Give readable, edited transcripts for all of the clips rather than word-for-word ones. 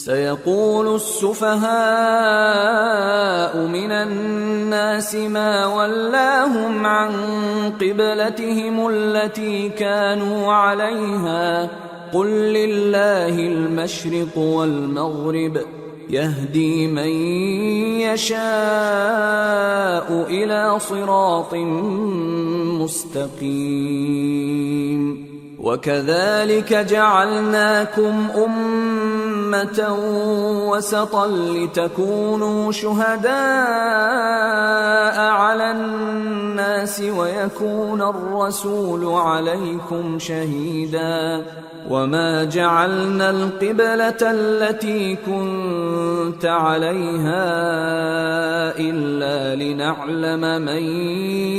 سيقول السفهاء من الناس ما ولاهم عن قبلتهم التي كانوا عليها قل لله المشرق والمغرب يهدي من يشاء إلى صراط مستقيم وكذلك جعلناكم أمة وسطا لتكونوا شهداء على الناس ويكون الرسول عليكم شهيدا وما جعلنا القبلة التي كنت عليها إلا لنعلم من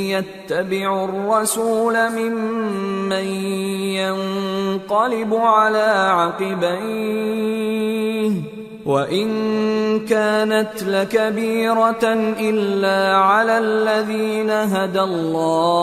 يتبع الرسول ممن ينقلب على عقبيه وإن كانت لكبيرة إلا على الذين هدى الله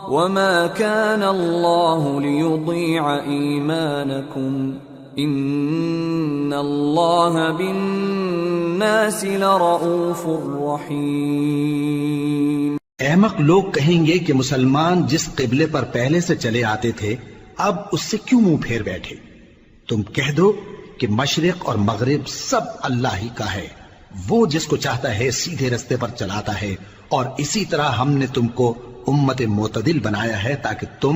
وما كان الله ليضيع إيمانكم إن الله بالناس لرؤوف رحيم۔ احمق لوگ کہیں گے کہ مسلمان جس قبلے پر پہلے سے چلے آتے تھے اب اس سے کیوں منہ پھیر بیٹھے؟ تم کہہ دو کہ مشرق اور مغرب سب اللہ ہی کا ہے، وہ جس کو چاہتا ہے سیدھے رستے پر چلاتا ہے، اور اسی طرح ہم نے تم کو امت معتدل بنایا ہے تاکہ تم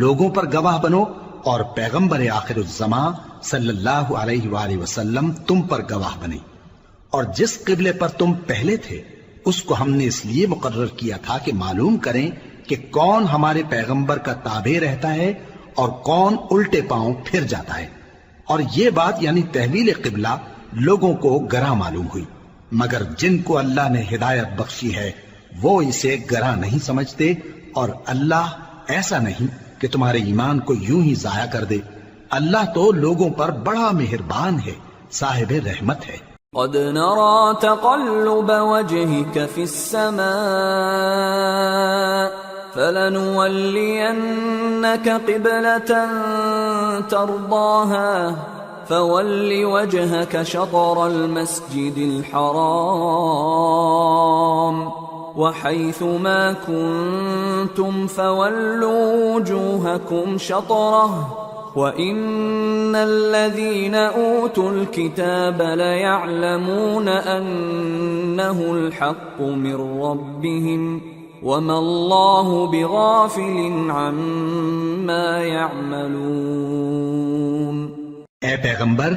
لوگوں پر گواہ بنو اور پیغمبر آخر الزمان صلی اللہ علیہ وآلہ وسلم تم پر گواہ بنے۔ اور جس قبلے پر تم پہلے تھے اس کو ہم نے اس لیے مقرر کیا تھا کہ معلوم کریں کہ کون ہمارے پیغمبر کا تابع رہتا ہے اور کون الٹے پاؤں پھر جاتا ہے۔ اور یہ بات یعنی تحویل قبلہ لوگوں کو گراں معلوم ہوئی، مگر جن کو اللہ نے ہدایت بخشی ہے وہ اسے گراں نہیں سمجھتے، اور اللہ ایسا نہیں کہ تمہارے ایمان کو یوں ہی ضائع کر دے۔ اللہ تو لوگوں پر بڑا مہربان ہے، صاحب رحمت ہے۔ قد نرى تقلب وجهك في السماء فلنولينك قبلة ترضاها فول وجهك شطر المسجد الحرام وحيث ما كنتم فولوا وجوهكم شطره وَإِنَّ الَّذِينَ أُوتُوا الْكِتَابَ لَيَعْلَمُونَ أَنَّهُ الْحَقُّ مِنْ رَبِّهِمْ وَمَا اللَّهُ بِغَافِلٍ عَمَّا يَعْمَلُونَ۔ اے پیغمبر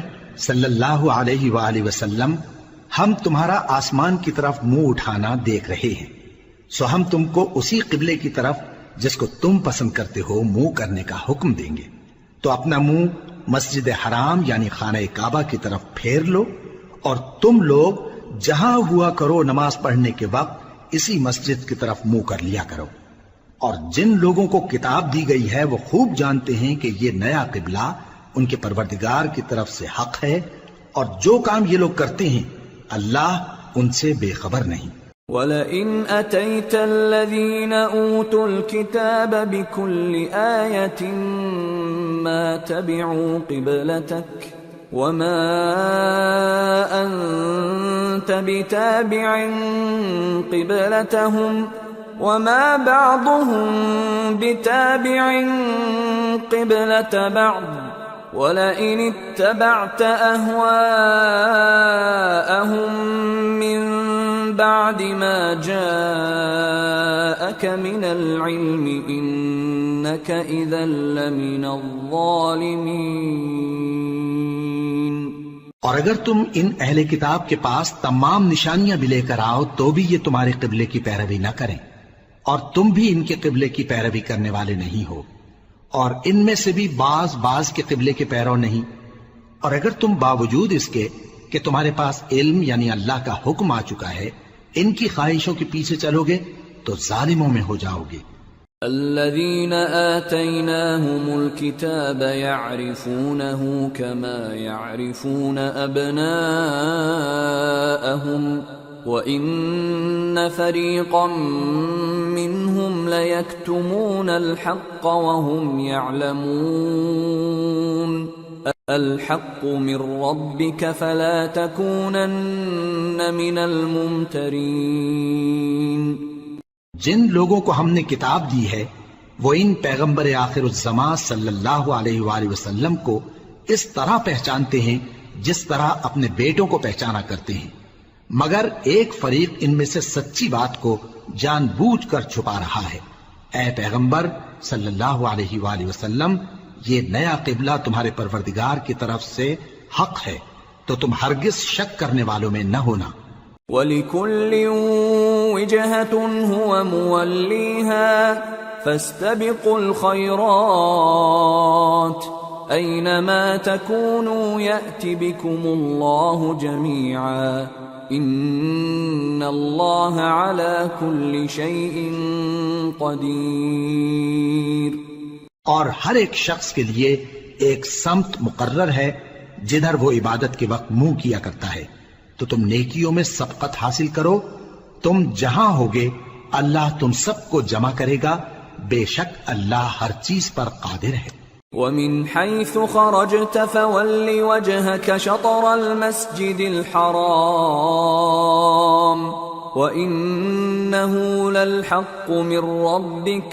صلی اللہ علیہ وآلہ وسلم، ہم تمہارا آسمان کی طرف منہ اٹھانا دیکھ رہے ہیں، سو ہم تم کو اسی قبلے کی طرف جس کو تم پسند کرتے ہو منہ کرنے کا حکم دیں گے، تو اپنا منہ مسجد حرام یعنی خانہ کعبہ کی طرف پھیر لو، اور تم لوگ جہاں ہوا کرو نماز پڑھنے کے وقت اسی مسجد کی طرف منہ کر لیا کرو۔ اور جن لوگوں کو کتاب دی گئی ہے وہ خوب جانتے ہیں کہ یہ نیا قبلہ ان کے پروردگار کی طرف سے حق ہے، اور جو کام یہ لوگ کرتے ہیں اللہ ان سے بے خبر نہیں۔ وَلَئِنْ أَتَيْتَ الَّذِينَ أُوتُوا الْكِتَابَ بِكُلِّ آيَةٍ مَا تَبِعُوا قِبْلَتَكَ وَمَا أَنْتَ بِتَابِعٍ قِبْلَتَهُمْ وَمَا بَعْضُهُمْ بِتَابِعٍ قِبْلَةَ بَعْضٍ وَلَئِنِ اتَّبَعْتَ أَهْوَاءَهُمْ مِنْ بعد ما جاءك من العلم إنك إذا لمن الظالمين۔ اور اگر تم ان اہل کتاب کے پاس تمام نشانیاں بھی لے کر آؤ تو بھی یہ تمہارے قبلے کی پیروی نہ کریں، اور تم بھی ان کے قبلے کی پیروی کرنے والے نہیں ہو، اور ان میں سے بھی بعض کے قبلے کے پیرو نہیں۔ اور اگر تم باوجود اس کے کہ تمہارے پاس علم یعنی اللہ کا حکم آ چکا ہے ان کی خواہشوں کے پیچھے چلو گے تو ظالموں میں ہو جاؤ گے۔ الذين آتيناهم الكتاب يعرفونه كما يعرفون أبناءهم وَإِنَّ فَرِيقًا مِّنْهُمْ لَيَكْتُمُونَ الْحَقَّ وَهُمْ يَعْلَمُونَ الحق من ربك فلا تكونن من الممترين. جن لوگوں کو ہم نے کتاب دی ہے وہ ان پیغمبر آخر الزمان صلی اللہ علیہ وآلہ وسلم کو اس طرح پہچانتے ہیں جس طرح اپنے بیٹوں کو پہچانا کرتے ہیں، مگر ایک فریق ان میں سے سچی بات کو جان بوجھ کر چھپا رہا ہے. اے پیغمبر صلی اللہ علیہ وآلہ وسلم، یہ نیا قبلہ تمہارے پروردگار کی طرف سے حق ہے، تو تم ہرگز شک کرنے والوں میں نہ ہونا. وَلِكُلٍّ وِجْهَةٌ هُوَ مُوَلِّيهَا فَاسْتَبِقُوا الْخَيْرَاتِ أَيْنَمَا تَكُونُوا يَأْتِ بِكُمُ اللَّهُ جَمِيعًا إِنَّ اللَّهَ عَلَى كُلِّ شَيْءٍ قَدِيرٌ. اور ہر ایک شخص کے لیے ایک سمت مقرر ہے جدھر وہ عبادت کے وقت منہ کیا کرتا ہے، تو تم نیکیوں میں سبقت حاصل کرو. تم جہاں ہوگے اللہ تم سب کو جمع کرے گا، بے شک اللہ ہر چیز پر قادر ہے. وَمِنْ حَيْثُ خَرَجْتَ فَوَلِّ وَجْهَكَ شَطْرَ الْمَسْجِدِ الْحَرَامِ وَإِنَّهُ لَلْحَقُّ مِنْ رَبِّكَ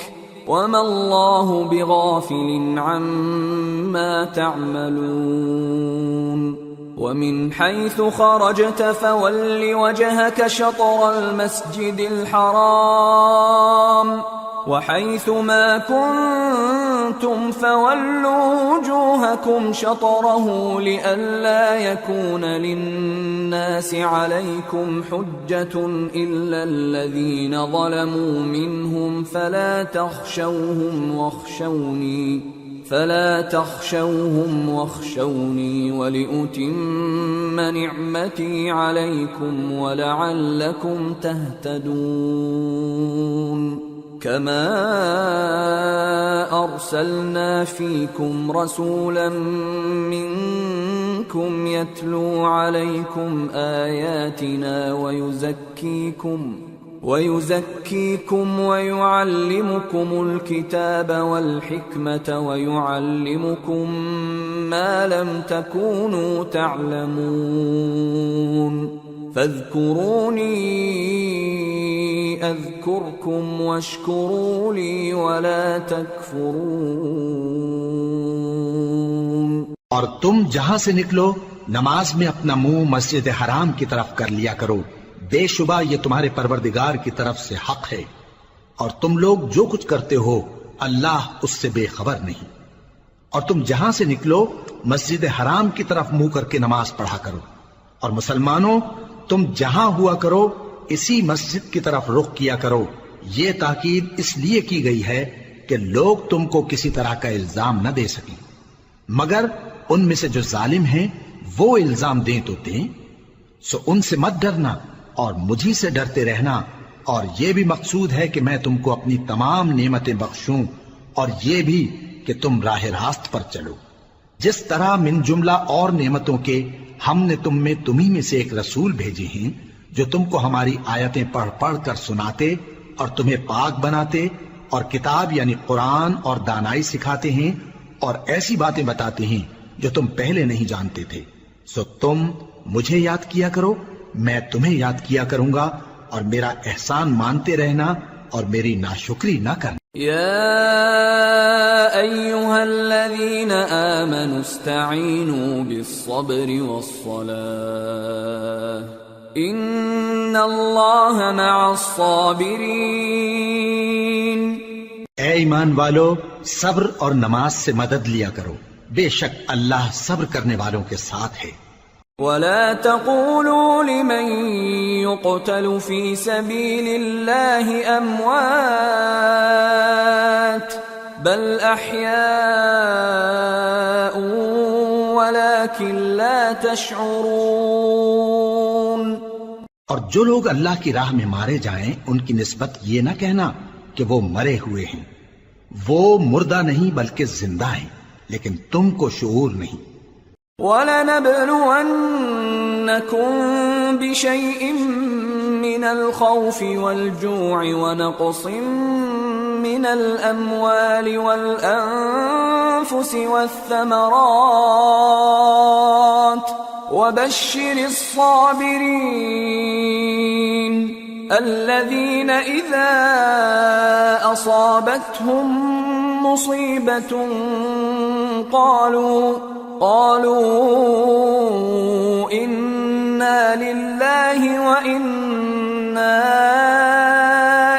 وَمَا اللَّهُ بِغَافِلٍ عَمَّا تَعْمَلُونَ. وَمِنْ حَيْثُ خَرَجْتَ فَوَلِّ وَجْهَكَ شَطْرَ الْمَسْجِدِ الْحَرَامِ وَحَيْثُ مَا كُنْتُمْ فَوَلُّوا وُجُوهَكُمْ شَطْرَهُ لِئَلَّا يَكُونَ لِلنَّاسِ عَلَيْكُمْ حُجَّةٌ إِلَّا الَّذِينَ ظَلَمُوا مِنْهُمْ فَلَا تَخْشَوْهُمْ وَاخْشَوْنِي وَلِأُتِمَّ نِعْمَتِي عَلَيْكُمْ وَلَعَلَّكُمْ تَهْتَدُونَ. كَمَا أَرْسَلْنَا فِيكُمْ رَسُولًا مِّنكُمْ يَتْلُو عَلَيْكُمْ آيَاتِنَا وَيُزَكِّيكُمْ وَيُعَلِّمُكُمُ الْكِتَابَ وَالْحِكْمَةَ وَيُعَلِّمُكُمْ مَا لَمْ تَكُونُوا تَعْلَمُونَ. فَاذْكُرُونِي أَذْكُرْكُمْ وَاشْكُرُوا لِي وَلَا تَكْفُرُونَ. اور تم جہاں سے نکلو نماز میں اپنا منہ مسجد حرام کی طرف کر لیا کرو، بے شبہ یہ تمہارے پروردگار کی طرف سے حق ہے، اور تم لوگ جو کچھ کرتے ہو اللہ اس سے بے خبر نہیں. اور تم جہاں سے نکلو مسجد حرام کی طرف منہ کر کے نماز پڑھا کرو، اور مسلمانوں تم جہاں ہوا کرو اسی مسجد کی طرف رخ کیا کرو. یہ تاکید اس لیے کی گئی ہے کہ لوگ تم کو کسی طرح کا الزام نہ دے سکیں، مگر ان میں سے جو ظالم ہیں وہ الزام دیں تو دیں. سو ان سے مت ڈرنا اور مجھی سے ڈرتے رہنا، اور یہ بھی مقصود ہے کہ میں تم کو اپنی تمام نعمتیں بخشوں، اور یہ بھی کہ تم راہ راست پر چلو. جس طرح من جملہ اور نعمتوں کے ہم نے تمہیں میں سے ایک رسول بھیجے ہیں جو تم کو ہماری آیتیں پڑھ پڑھ کر سناتے اور تمہیں پاک بناتے، اور کتاب یعنی قرآن اور دانائی سکھاتے ہیں، اور ایسی باتیں بتاتے ہیں جو تم پہلے نہیں جانتے تھے. سو تم مجھے یاد کیا کرو، میں تمہیں یاد کیا کروں گا، اور میرا احسان مانتے رہنا اور میری ناشکری نہ کرنا. يا أيها الذين آمنوا استعينوا بالصبر والصلاة إن الله مع الصابرين. اے ایمان والو، صبر اور نماز سے مدد لیا کرو، بے شک اللہ صبر کرنے والوں کے ساتھ ہے. ولا تقولوا لمن يقتل في سبيل الله أموات بل أحياء ولكن لا تشعرون. اور جو لوگ اللہ کی راہ میں مارے جائیں ان کی نسبت یہ نہ کہنا کہ وہ مرے ہوئے ہیں، وہ مردہ نہیں بلکہ زندہ ہیں، لیکن تم کو شعور نہیں. وَلَنَبْلُوَنَّكُمْ بِشَيْءٍ مِّنَ الْخَوْفِ وَالْجُوعِ وَنَقْصٍ من الأموال والأنفس والثمرات وبشر الصابرين الذين إذا أصابتهم مصيبة قالوا إنا لله وإنا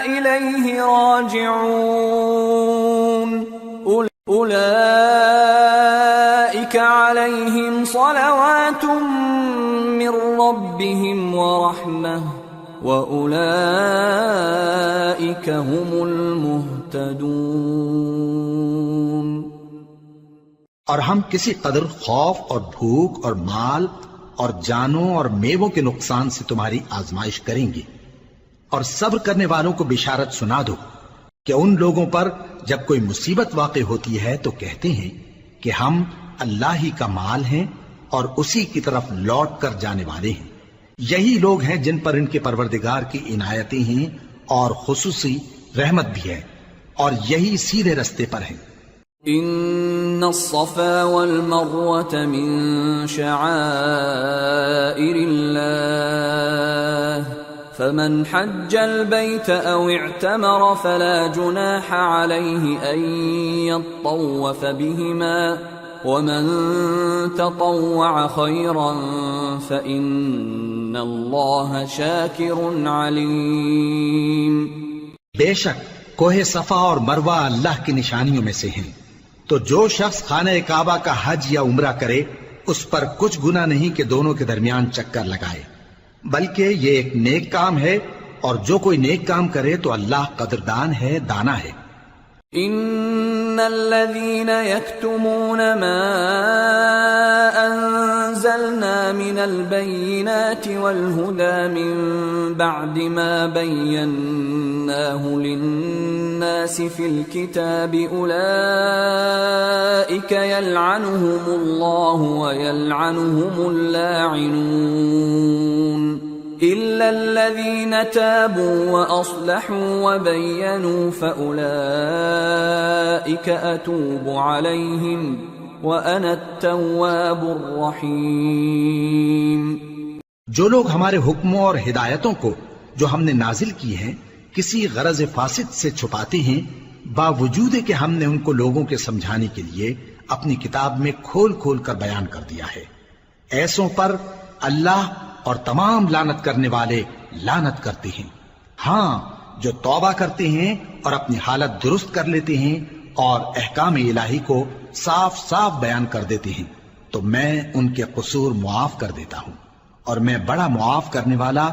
إليه راجعون أولئك عليهم صلوات من ربهم ورحمة وَأُولَئِكَ هُمُ الْمُهْتَدُونَ۔ اور ہم کسی قدر خوف اور بھوک اور مال اور جانوں اور میووں کے نقصان سے تمہاری آزمائش کریں گے، اور صبر کرنے والوں کو بشارت سنا دو کہ ان لوگوں پر جب کوئی مصیبت واقع ہوتی ہے تو کہتے ہیں کہ ہم اللہ ہی کا مال ہیں اور اسی کی طرف لوٹ کر جانے والے ہیں۔ یہی لوگ ہیں جن پر ان کے پروردگار کی عنایتیں ہیں اور خصوصی رحمت بھی ہے، اور یہی سیدھے رستے پر ہیں۔ ان الصفا والمروة من شعائر الله فمن حج البيت او اعتمر فلا جناح عليه ان يطوف بهما ومن تطوع خيرا فإن الله شاكر عليم۔ بے شک کوہ صفا اور مروہ اللہ کی نشانیوں میں سے ہیں، تو جو شخص خانہ کعبہ کا حج یا عمرہ کرے اس پر کچھ گناہ نہیں کہ دونوں کے درمیان چکر لگائے، بلکہ یہ ایک نیک کام ہے، اور جو کوئی نیک کام کرے تو اللہ قدردان ہے، دانا ہے۔ ان الذين يكتمون ما انزلنا من البينات والهدى من بعد ما بيناه للناس في الكتاب اولئك يلعنهم الله ويلعنهم اللاعنون إلا الذين تابوا وأصلحوا وبينوا فأولئك أتوب عليهم وأنا التواب الرحيم۔ جو لوگ ہمارے حکموں اور ہدایتوں کو جو ہم نے نازل کی ہیں کسی غرض فاسد سے چھپاتے ہیں، باوجود کہ ہم نے ان کو لوگوں کے سمجھانے کے لیے اپنی کتاب میں کھول کھول کر بیان کر دیا ہے، ایسوں پر اللہ اور تمام لعنت کرنے والے لعنت کرتے ہیں۔ ہاں، جو توبہ کرتے ہیں اور اپنی حالت درست کر لیتے ہیں اور احکام الہی کو صاف صاف بیان کر دیتے ہیں تو میں ان کے قصور معاف کر دیتا ہوں، اور میں بڑا معاف کرنے والا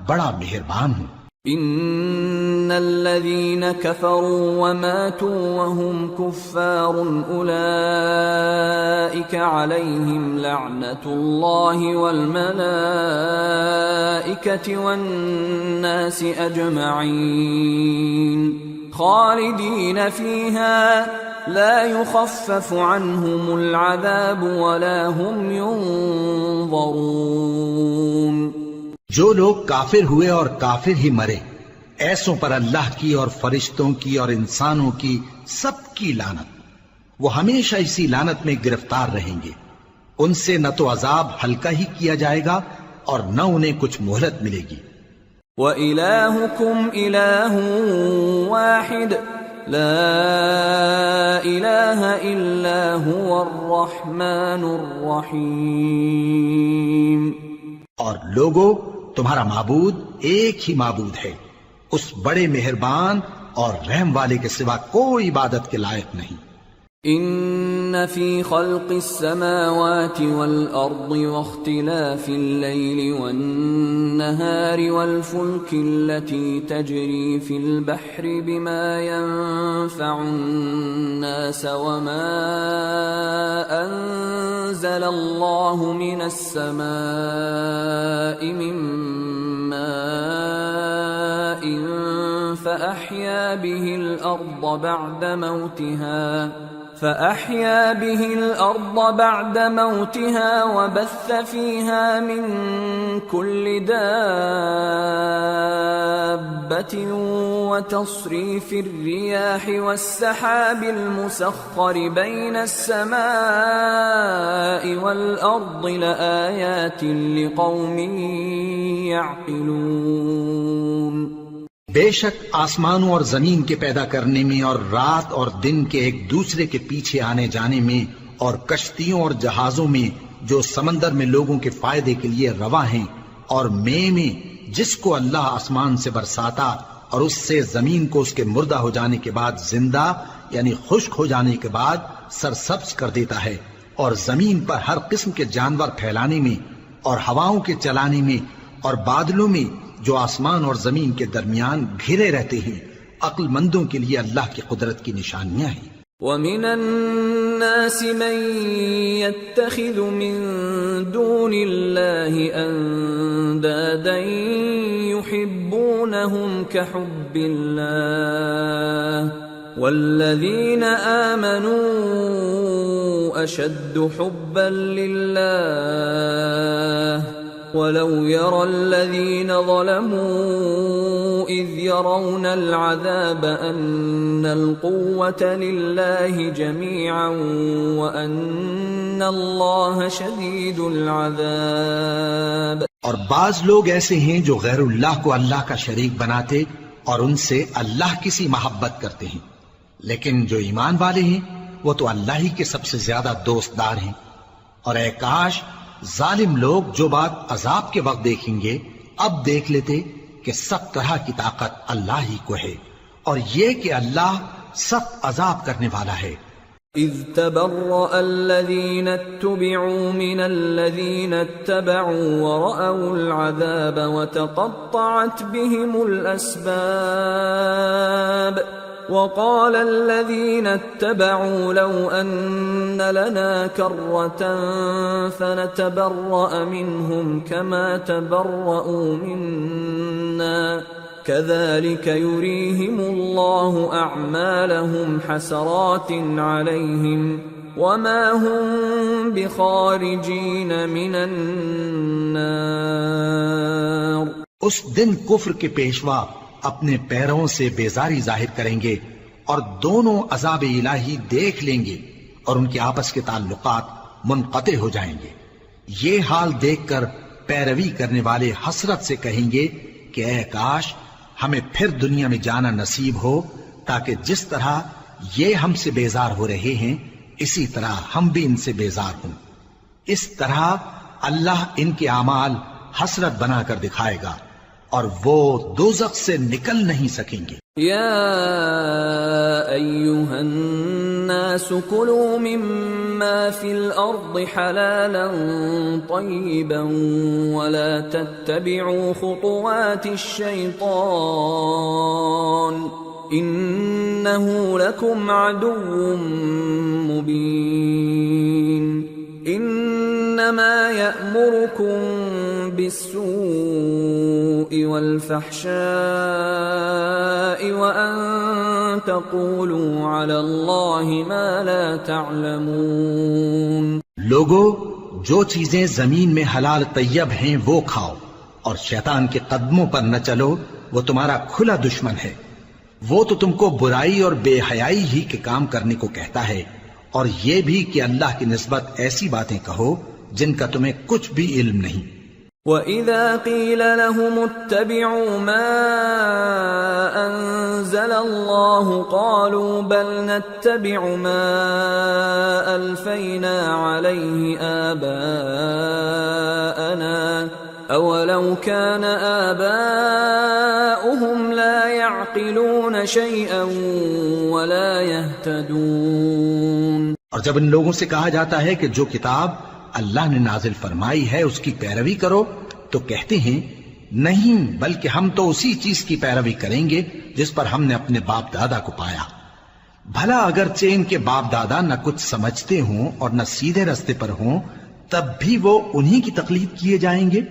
بڑا مہربان ہوں۔ ان الذين كفروا وماتوا وهم كفار اولئك عليهم لعنة الله والملائكة والناس اجمعين خالدين فيها لا يخفف عنهم العذاب ولا هم ينظرون۔ جو لوگ کافر ہوئے اور کافر ہی مرے، ایسوں پر اللہ کی اور فرشتوں کی اور انسانوں کی سب کی لعنت، وہ ہمیشہ اسی لعنت میں گرفتار رہیں گے، ان سے نہ تو عذاب ہلکا ہی کیا جائے گا اور نہ انہیں کچھ مہلت ملے گی۔ وَإِلَٰهُكُمْ إِلَٰهٌ وَاحِدٌ لَا إِلَٰهَ إِلَّا هُوَ الرَّحْمَٰنُ الرَّحِيمُ۔ اور لوگو، تمہارا معبود ایک ہی معبود ہے، اس بڑے مہربان اور رحم والے کے سوا کوئی عبادت کے لائق نہیں۔ ان فی خلق السماوات والارض واختلاف الليل والنهار والفلك التي تجري في البحر بما ينفع الناس وما انزل الله من السماء من ماء فأحيا به الأرض بعد موتها فأحيا به الأرض بعد موتها وبث فيها من كل دابة وتصريف الرياح والسحاب المسخر بين السماء والأرض لآيات لقوم يعقلون۔ بے شک آسمانوں اور زمین کے پیدا کرنے میں اور رات اور دن کے ایک دوسرے کے پیچھے آنے جانے میں اور کشتیوں اور جہازوں میں جو سمندر میں لوگوں کے فائدے کے لیے رواں ہیں، اور میں جس کو اللہ آسمان سے برساتا اور اس سے زمین کو اس کے مردہ ہو جانے کے بعد زندہ یعنی خشک ہو جانے کے بعد سرسبز کر دیتا ہے، اور زمین پر ہر قسم کے جانور پھیلانے میں اور ہواؤں کے چلانے میں اور بادلوں میں جو آسمان اور زمین کے درمیان گھرے رہتے ہیں، عقل مندوں کے لیے اللہ کی قدرت کی نشانیاں ہیں۔ وَمِنَ النَّاسِ مَن يَتَّخِذُ مِن دُونِ اللَّهِ أَندَادًا يُحِبُّونَهُمْ كَحُبِّ اللَّهِ وَالَّذِينَ آمَنُوا أَشَدُّ حُبًّا لِلَّهِ وَلَوْ يَرَى الَّذِينَ ظَلَمُوا إِذْ يَرَوْنَ الْعَذَابَ أَنَّ الْقُوَّةَ لِلَّهِ جَمِيعًا وَأَنَّ اللَّهَ شَدِيدُ الْعَذَابِ۔ اور بعض لوگ ایسے ہیں جو غیر اللہ کو اللہ کا شریک بناتے اور ان سے اللہ کی سی محبت کرتے ہیں، لیکن جو ایمان والے ہیں وہ تو اللہ ہی کے سب سے زیادہ دوست دار ہیں۔ اور اے کاش ظالم لوگ جو بات عذاب کے وقت دیکھیں گے اب دیکھ لیتے کہ سب طرح کی طاقت اللہ ہی کو ہے، اور یہ کہ اللہ سخت عذاب کرنے والا ہے۔ اذ تبرأ الذين اتبعوا من الذين اتبعوا ورأوا العذاب وتقطعت بهم الأسباب وقال الذين اتبعوا لو أن لنا كرة فنتبرأ منهم كما تبرأوا منا كذلك يريهم الله أعمالهم حسرات عليهم وما هم بخارجين من النار۔ اس دن کفر کے پیشوا اپنے پیروں سے بیزاری ظاہر کریں گے اور دونوں عذاب الہی دیکھ لیں گے اور ان کے آپس کے تعلقات منقطع ہو جائیں گے۔ یہ حال دیکھ کر پیروی کرنے والے حسرت سے کہیں گے کہ اے کاش ہمیں پھر دنیا میں جانا نصیب ہو تاکہ جس طرح یہ ہم سے بیزار ہو رہے ہیں اسی طرح ہم بھی ان سے بیزار ہوں۔ اس طرح اللہ ان کے اعمال حسرت بنا کر دکھائے گا اور وہ دوزخ سے نکل نہیں سکیں گے۔ یا ایھا الناس کلوا مما فی الارض حلالا طیبا ولا تتبعوا خطوات الشیطان انه لکم عدو مبین۔ انما یأمرکم بالسوء والفحشاء وأن تقولوا على الله ما لا تعلمون۔ لوگو جو چیزیں زمین میں حلال طیب ہیں وہ کھاؤ اور شیطان کے قدموں پر نہ چلو، وہ تمہارا کھلا دشمن ہے۔ وہ تو تم کو برائی اور بے حیائی ہی کے کام کرنے کو کہتا ہے، اور یہ بھی کہ اللہ کی نسبت ایسی باتیں کہو جن کا تمہیں کچھ بھی علم نہیں۔ وَإِذَا قِيلَ لَهُمُ اتَّبِعُوا مَا أَنزَلَ اللَّهُ قَالُوا بَلْ نَتَّبِعُ مَا أَلْفَيْنَا عَلَيْهِ آبَاءَنَا أَوَلَوْ كَانَ آبَاؤُهُمْ لَا يَعْقِلُونَ شَيْئًا وَلَا يَهْتَدُونَ۔ اور جب ان لوگوں سے کہا جاتا ہے کہ جو کتاب اللہ نے نازل فرمائی ہے اس کی پیروی کرو تو کہتے ہیں نہیں، بلکہ ہم تو اسی چیز کی پیروی کریں گے جس پر ہم نے اپنے باپ دادا کو پایا۔ بھلا اگرچہ ان کے باپ دادا نہ کچھ سمجھتے ہوں اور نہ سیدھے راستے پر ہوں تب بھی وہ انہی کی تقلید کیے جائیں گے۔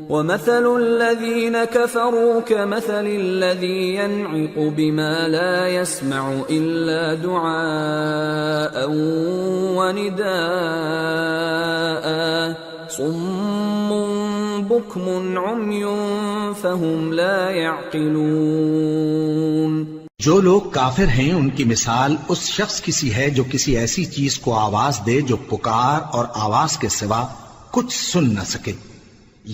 ومثل الذين كفروا كمثل الذي ينعق بما لا يسمع إلا دعاء ونداء صم بكم عمي فهم لا يعقلون. جو لوگ کافر ہیں ان کی مثال اس شخص کی سی ہے جو کسی ایسی چیز کو آواز دے جو پکار اور آواز کے سوا کچھ سن نہ سکے.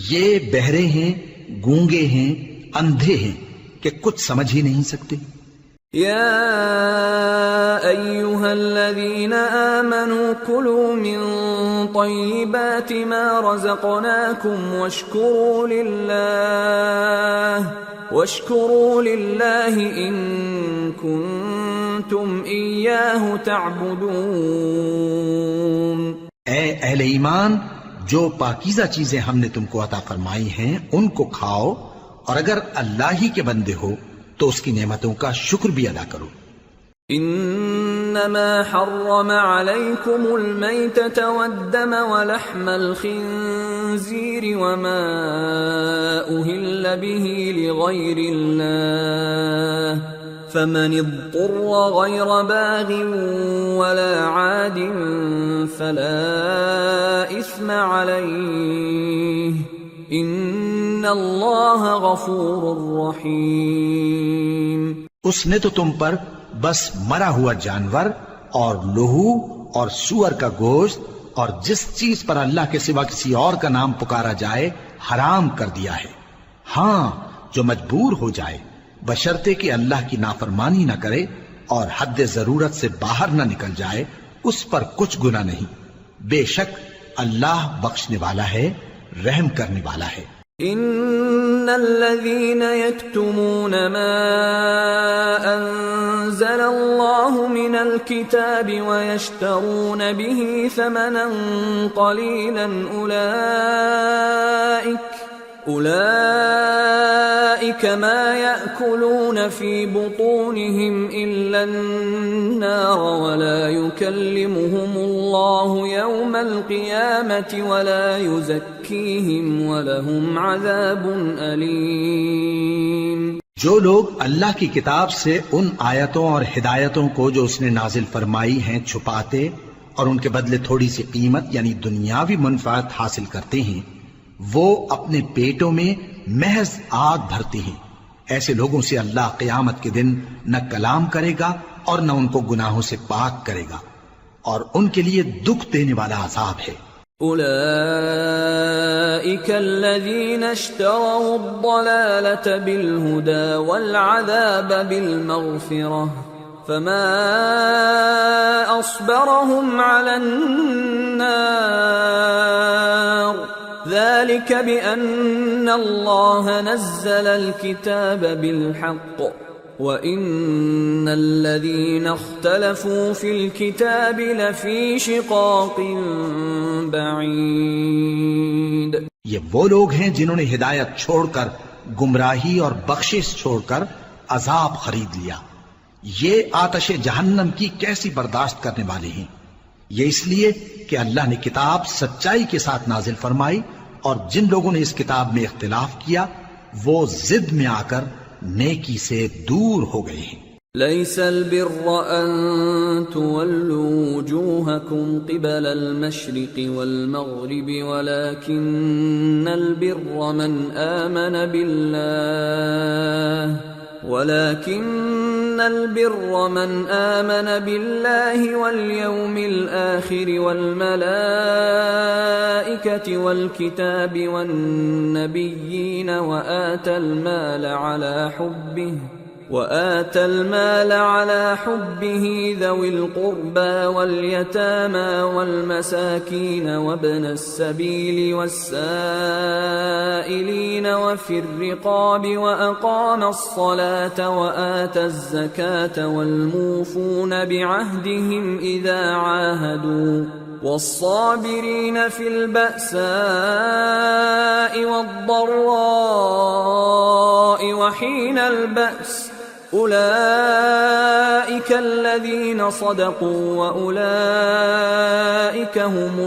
یہ بہرے ہیں، گونگے ہیں، اندھے ہیں کہ کچھ سمجھ ہی نہیں سکتے. يا أيها الذين آمنوا كلوا من طيبات ما رزقناكم واشكروا لله إن كنتم إياه تعبدون. اے اہل ایمان، جو پاکیزہ چیزیں ہم نے تم کو عطا فرمائی ہیں ان کو کھاؤ، اور اگر اللہ ہی کے بندے ہو تو اس کی نعمتوں کا شکر بھی ادا کرو. انما حرم عليكم الميتة والدم ولحم الخنزير وما أهل به لغير الله فمن اضطر غير باغ ولا عاد فلا إثم عليه ان اللہ غفور رحیم. اس نے تو تم پر بس مرا ہوا جانور اور لہو اور سور کا گوشت اور جس چیز پر اللہ کے سوا کسی اور کا نام پکارا جائے حرام کر دیا ہے. ہاں، جو مجبور ہو جائے بشرطے کہ اللہ کی نافرمانی نہ کرے اور حد ضرورت سے باہر نہ نکل جائے، اس پر کچھ گناہ نہیں. بے شک اللہ بخشنے والا ہے، رحم کرنے والا ہے. ان الذين يكتمون ما انزل الله من الكتاب ويشترون به ثمنا قليلا اولئك ما يأكلون في بطونهم الا النار ولا يكلمهم الله يوم القيامة ولا يزكيهم ولهم عذاب أليم. جو لوگ اللہ کی کتاب سے ان آیتوں اور ہدایتوں کو جو اس نے نازل فرمائی ہیں چھپاتے اور ان کے بدلے تھوڑی سی قیمت یعنی دنیاوی منفعت حاصل کرتے ہیں، وہ اپنے پیٹوں میں محض آگ بھرتے ہیں. ایسے لوگوں سے اللہ قیامت کے دن نہ کلام کرے گا اور نہ ان کو گناہوں سے پاک کرے گا، اور ان کے لیے دکھ دینے والا عذاب ہے. اولئک الذین اشتروا الضلالة بالهدى والعذاب بالمغفرة فما اصبرهم على النار ذلك بأن الله نزل الكتاب بالحق وَإِنَّ الَّذِينَ اخْتَلَفُوا فِي الْكِتَابِ لَفِي شِقَاقٍ بَعِيدٍ. یہ وہ لوگ ہیں جنہوں نے ہدایت چھوڑ کر گمراہی اور بخشش چھوڑ کر عذاب خرید لیا. یہ آتش جہنم کی کیسی برداشت کرنے والے ہیں. یہ اس لیے کہ اللہ نے کتاب سچائی کے ساتھ نازل فرمائی، اور جن لوگوں نے اس کتاب میں اختلاف کیا وہ ضد میں آ کر نیکی سے دور ہو گئے ہیں. ليس البر أن تولوا وجوهكم قبل المشرق والمغرب ولكن البر من آمن بالله واليوم الآخر والملائكة والكتاب والنبيين وآتى المال على حبه ذوي القربى واليتامى والمساكين وابن السبيل والسائلين وفي الرقاب وأقام الصلاة وآتى الزكاة والموفون بعهدهم إذا عاهدوا والصابرين في البأساء والضراء وحين البأس أولئك الذين صدقوا وأولئك هم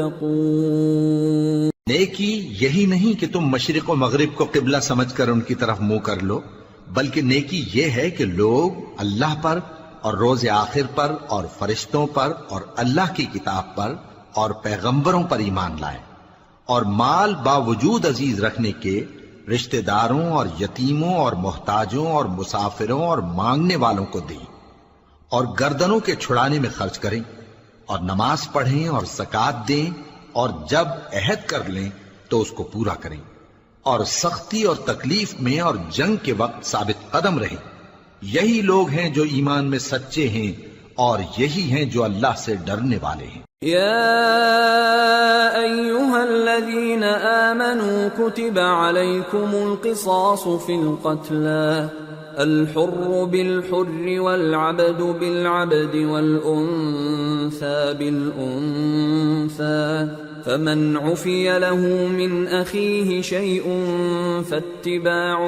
المتقون. نیکی یہی نہیں کہ تم مشرق و مغرب کو قبلہ سمجھ کر ان کی طرف منہ کر لو، بلکہ نیکی یہ ہے کہ لوگ اللہ پر اور روز آخر پر اور فرشتوں پر اور اللہ کی کتاب پر اور پیغمبروں پر ایمان لائیں، اور مال باوجود عزیز رکھنے کے رشتہ داروں اور یتیموں اور محتاجوں اور مسافروں اور مانگنے والوں کو دیں، اور گردنوں کے چھڑانے میں خرچ کریں، اور نماز پڑھیں اور زکوٰۃ دیں، اور جب عہد کر لیں تو اس کو پورا کریں، اور سختی اور تکلیف میں اور جنگ کے وقت ثابت قدم رہیں۔ یہی لوگ ہیں جو ایمان میں سچے ہیں، اور یہی ہیں جو اللہ سے ڈرنے والے ہیں۔ يا أيها الذين آمنوا كتب عليكم القصاص في القتلى الحر بالحر والعبد بالعبد والأنثى بالأنثى فمن عفي له من أخيه شيء فاتباع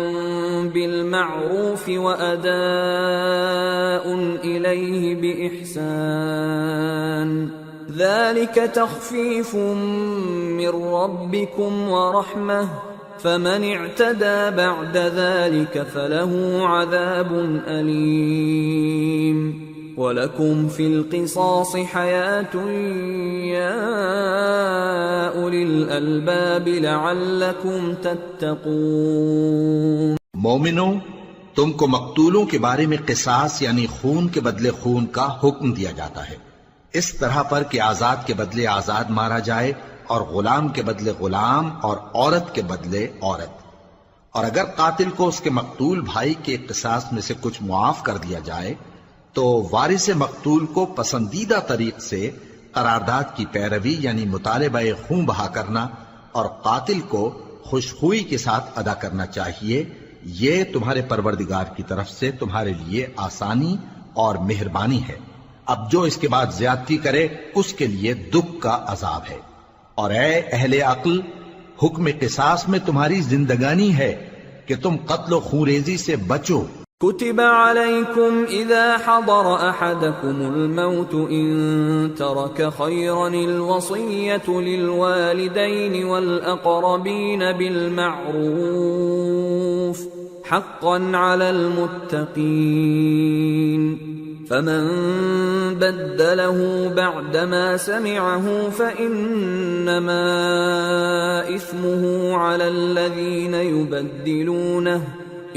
بالمعروف وأداء إليه بإحسان ذلك تخفيف من ربكم ورحمة فمن اعتدى بعد ذلك فله عذاب أليم وَلَكُمْ فِي الْقِصَاصِ حَيَاةٌ يَا أُولِي الْأَلْبَابِ لَعَلَّكُمْ تَتَّقُونَ۔ مومنوں، تم کو مقتولوں کے بارے میں قصاص یعنی خون کے بدلے خون کا حکم دیا جاتا ہے، اس طرح پر کہ آزاد کے بدلے آزاد مارا جائے، اور غلام کے بدلے غلام، اور عورت کے بدلے عورت۔ اور اگر قاتل کو اس کے مقتول بھائی کے قصاص میں سے کچھ معاف کر دیا جائے تو وارث مقتول کو پسندیدہ طریق سے قرارداد کی پیروی یعنی مطالبہ خون بہا کرنا اور قاتل کو خوشخوئی کے ساتھ ادا کرنا چاہیے۔ یہ تمہارے پروردگار کی طرف سے تمہارے لیے آسانی اور مہربانی ہے۔ اب جو اس کے بعد زیادتی کرے اس کے لیے دکھ کا عذاب ہے۔ اور اے اہل عقل، حکم قصاص میں تمہاری زندگانی ہے کہ تم قتل و خونریزی سے بچو۔ كتب عليكم إذا حضر أحدكم الموت إن ترك خيرا الوصية للوالدين والأقربين بالمعروف حقا على المتقين فمن بدله بعدما سمعه فإنما إثمه على الذين يبدلونه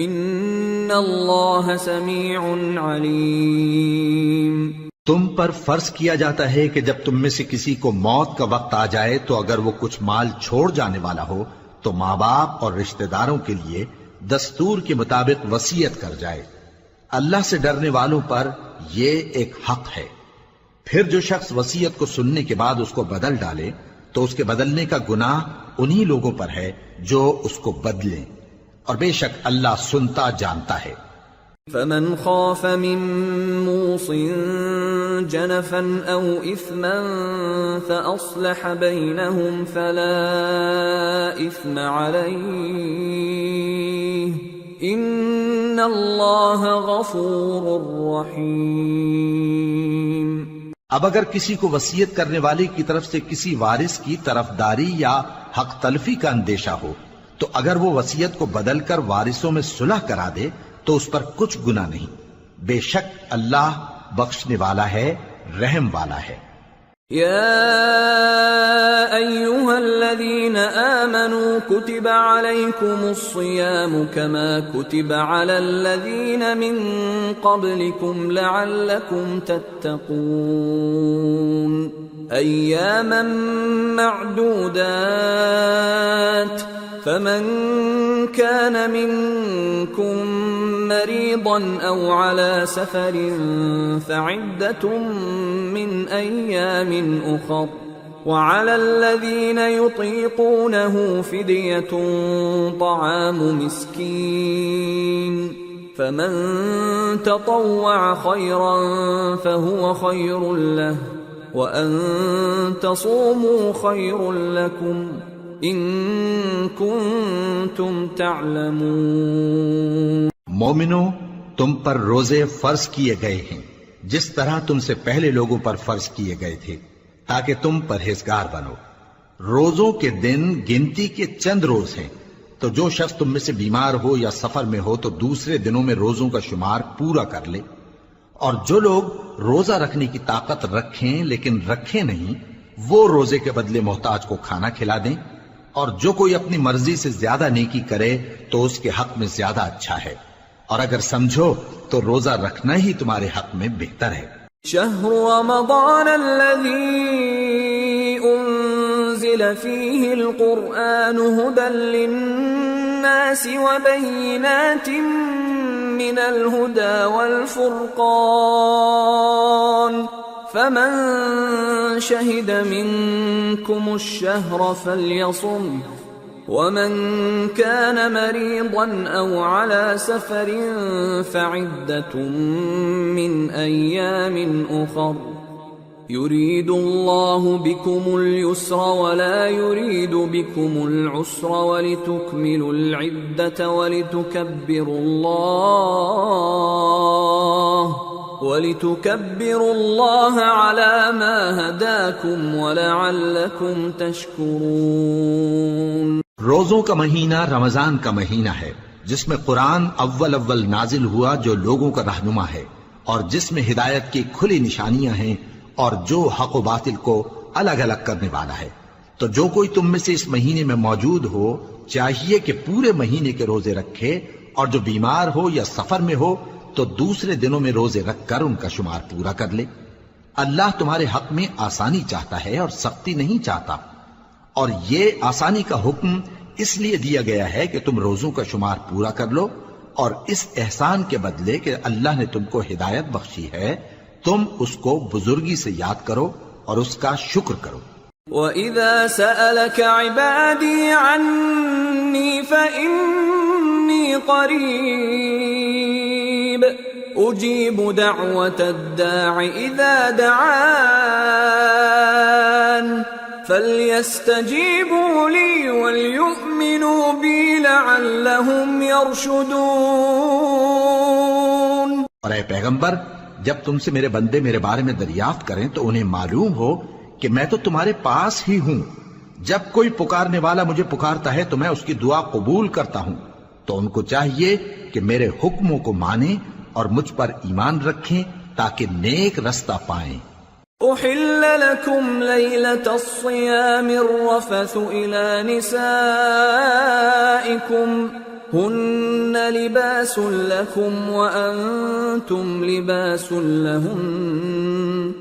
ان اللہ سمیع علیم۔ تم پر فرض کیا جاتا ہے کہ جب تم میں سے کسی کو موت کا وقت آ جائے تو اگر وہ کچھ مال چھوڑ جانے والا ہو تو ماں باپ اور رشتہ داروں کے لیے دستور کے مطابق وصیت کر جائے۔ اللہ سے ڈرنے والوں پر یہ ایک حق ہے۔ پھر جو شخص وصیت کو سننے کے بعد اس کو بدل ڈالے تو اس کے بدلنے کا گناہ انہی لوگوں پر ہے جو اس کو بدلیں، اور بے شک اللہ سنتا جانتا ہے۔ فمن خاف من موص جنفا او اثما فاصلح بينهم فلا اثم عليه ان اللہ غفور رحیم۔ اب اگر کسی کو وصیت کرنے والے کی طرف سے کسی وارث کی طرفداری یا حق تلفی کا اندیشہ ہو تو اگر وہ وصیت کو بدل کر وارثوں میں صلح کرا دے تو اس پر کچھ گناہ نہیں، بے شک اللہ بخشنے والا ہے، رحم والا ہے۔ یا ایھا الذین آمنوا کتب علیکم الصیام کما کتب علی الذین من قبلکم لعلکم تتقون ایاما معدودات فمن كان منكم مريضا أو على سفر فعدة من أيام أخر وعلى الذين يطيقونه فدية طعام مسكين فمن تطوع خيرا فهو خير له وأن تصوموا خير لكم ان کنتم تعلمون۔ مومنو، تم پر روزے فرض کیے گئے ہیں جس طرح تم سے پہلے لوگوں پر فرض کیے گئے تھے تاکہ تم پرہیزگار بنو۔ روزوں کے دن گنتی کے چند روز ہیں، تو جو شخص تم میں سے بیمار ہو یا سفر میں ہو تو دوسرے دنوں میں روزوں کا شمار پورا کر لے۔ اور جو لوگ روزہ رکھنے کی طاقت رکھیں لیکن رکھیں نہیں، وہ روزے کے بدلے محتاج کو کھانا کھلا دیں، اور جو کوئی اپنی مرضی سے زیادہ نیکی کرے تو اس کے حق میں زیادہ اچھا ہے، اور اگر سمجھو تو روزہ رکھنا ہی تمہارے حق میں بہتر ہے۔ شهر رمضان الذي أنزل فيه القرآن هدى للناس وبينات من الهدى والفرقان فمن شهد منكم الشهر فليصم ومن كان مريضا أو على سفر فعدة من أيام أخر يريد الله بكم اليسر ولا يريد بكم العسر ولتكملوا العدة ولتكبروا الله على ما هداكم ولعلكم تشكرون۔ روزوں کا مہینہ رمضان کا مہینہ ہے جس میں قرآن اول نازل ہوا، جو لوگوں کا رہنما ہے اور جس میں ہدایت کی کھلی نشانیاں ہیں اور جو حق و باطل کو الگ الگ کرنے والا ہے۔ تو جو کوئی تم میں سے اس مہینے میں موجود ہو چاہیے کہ پورے مہینے کے روزے رکھے، اور جو بیمار ہو یا سفر میں ہو تو دوسرے دنوں میں روزے رکھ کر ان کا شمار پورا کر لے۔ اللہ تمہارے حق میں آسانی چاہتا ہے اور سختی نہیں چاہتا، اور یہ آسانی کا حکم اس لیے دیا گیا ہے کہ تم روزوں کا شمار پورا کر لو، اور اس احسان کے بدلے کہ اللہ نے تم کو ہدایت بخشی ہے تم اس کو بزرگی سے یاد کرو اور اس کا شکر کرو۔ وَإِذَا سَأَلَكَ عِبَادِي عَنِّي فَإِنِّي قَرِيبٌ أُجِيبُ دَعْوَةَ الدَّاعِ إِذَا دَعَانِ فَلْيَسْتَجِيبُوا لِي وَلْيُؤْمِنُوا بِي لَعَلَّهُمْ يَرْشُدُونَ۔ اور اے پیغمبر، جب تم سے میرے بندے میرے بارے میں دریافت کریں تو انہیں معلوم ہو کہ میں تو تمہارے پاس ہی ہوں۔ جب کوئی پکارنے والا مجھے پکارتا ہے تو میں اس کی دعا قبول کرتا ہوں، تو ان کو چاہیے کہ میرے حکموں کو مانیں اور مجھ پر ایمان رکھیں تاکہ نیک رستہ پائیں۔ أحل لكم ليلة الصيام الرفث إلى نسائكم هن لباس لكم وأنتم لباس لهن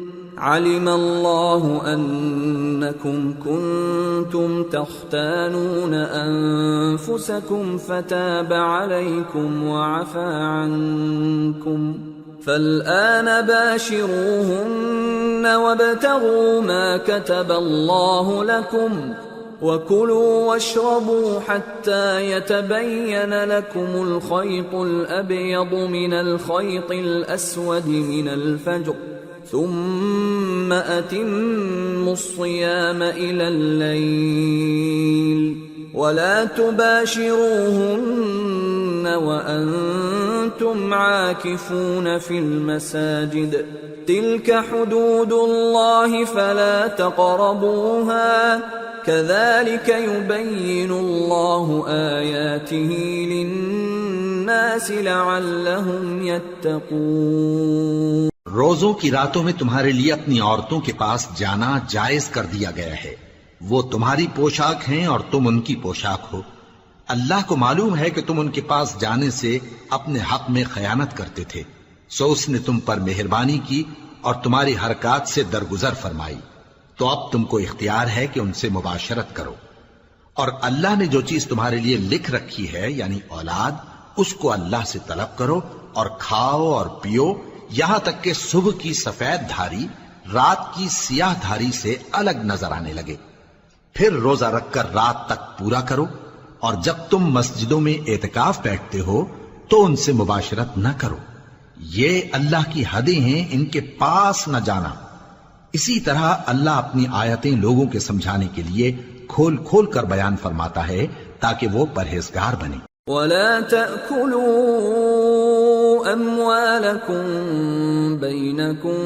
علم الله أنكم كنتم تختانون أنفسكم فتاب عليكم وعفى عنكم فالآن باشروهن وابتغوا ما كتب الله لكم وكلوا واشربوا حتى يتبين لكم الخيط الأبيض من الخيط الأسود من الفجر ثم أتموا الصيام إلى الليل ولا تباشروهن وأنتم عاكفون في المساجد تلك حدود الله فلا تقربوها كذلك يبين الله آياته للناس لعلهم يتقون۔ روزوں کی راتوں میں تمہارے لیے اپنی عورتوں کے پاس جانا جائز کر دیا گیا ہے، وہ تمہاری پوشاک ہیں اور تم ان کی پوشاک ہو۔ اللہ کو معلوم ہے کہ تم ان کے پاس جانے سے اپنے حق میں خیانت کرتے تھے، سو اس نے تم پر مہربانی کی اور تمہاری حرکات سے درگزر فرمائی، تو اب تم کو اختیار ہے کہ ان سے مباشرت کرو۔ اور اللہ نے جو چیز تمہارے لیے لکھ رکھی ہے یعنی اولاد، اس کو اللہ سے طلب کرو اور کھاؤ اور پیو یہاں تک کہ صبح کی سفید دھاری رات کی سیاہ دھاری سے الگ نظر آنے لگے، پھر روزہ رکھ کر رات تک پورا کرو، اور جب تم مسجدوں میں اعتکاف بیٹھتے ہو تو ان سے مباشرت نہ کرو، یہ اللہ کی حدیں ہیں، ان کے پاس نہ جانا۔ اسی طرح اللہ اپنی آیتیں لوگوں کے سمجھانے کے لیے کھول کھول کر بیان فرماتا ہے تاکہ وہ پرہیزگار بنے۔ وَلَا تَأْكُلُوا أَمْوَالَكُمْ بينكم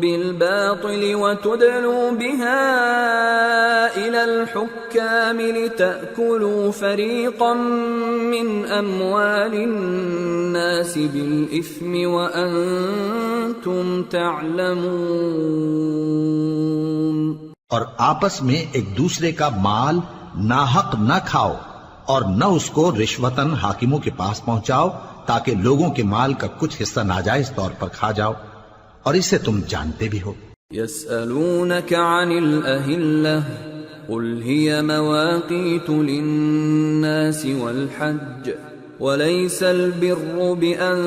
بالباطل وتدلوا بها إلى الحكام لتأكلوا فريقا من أموال الناس بالإثم وأنتم تعلمون۔ اور آپس میں ایک دوسرے کا مال ناحق نہ کھاؤ اور نہ اس کو رشوتاً حاکموں کے پاس پہنچاؤ تاکہ لوگوں کے مال کا کچھ حصہ ناجائز طور پر کھا جاؤ، اور اسے تم جانتے بھی ہو۔ يسألونك عن الأهلة قل هي مواقيت للناس والحج وليس البر بأن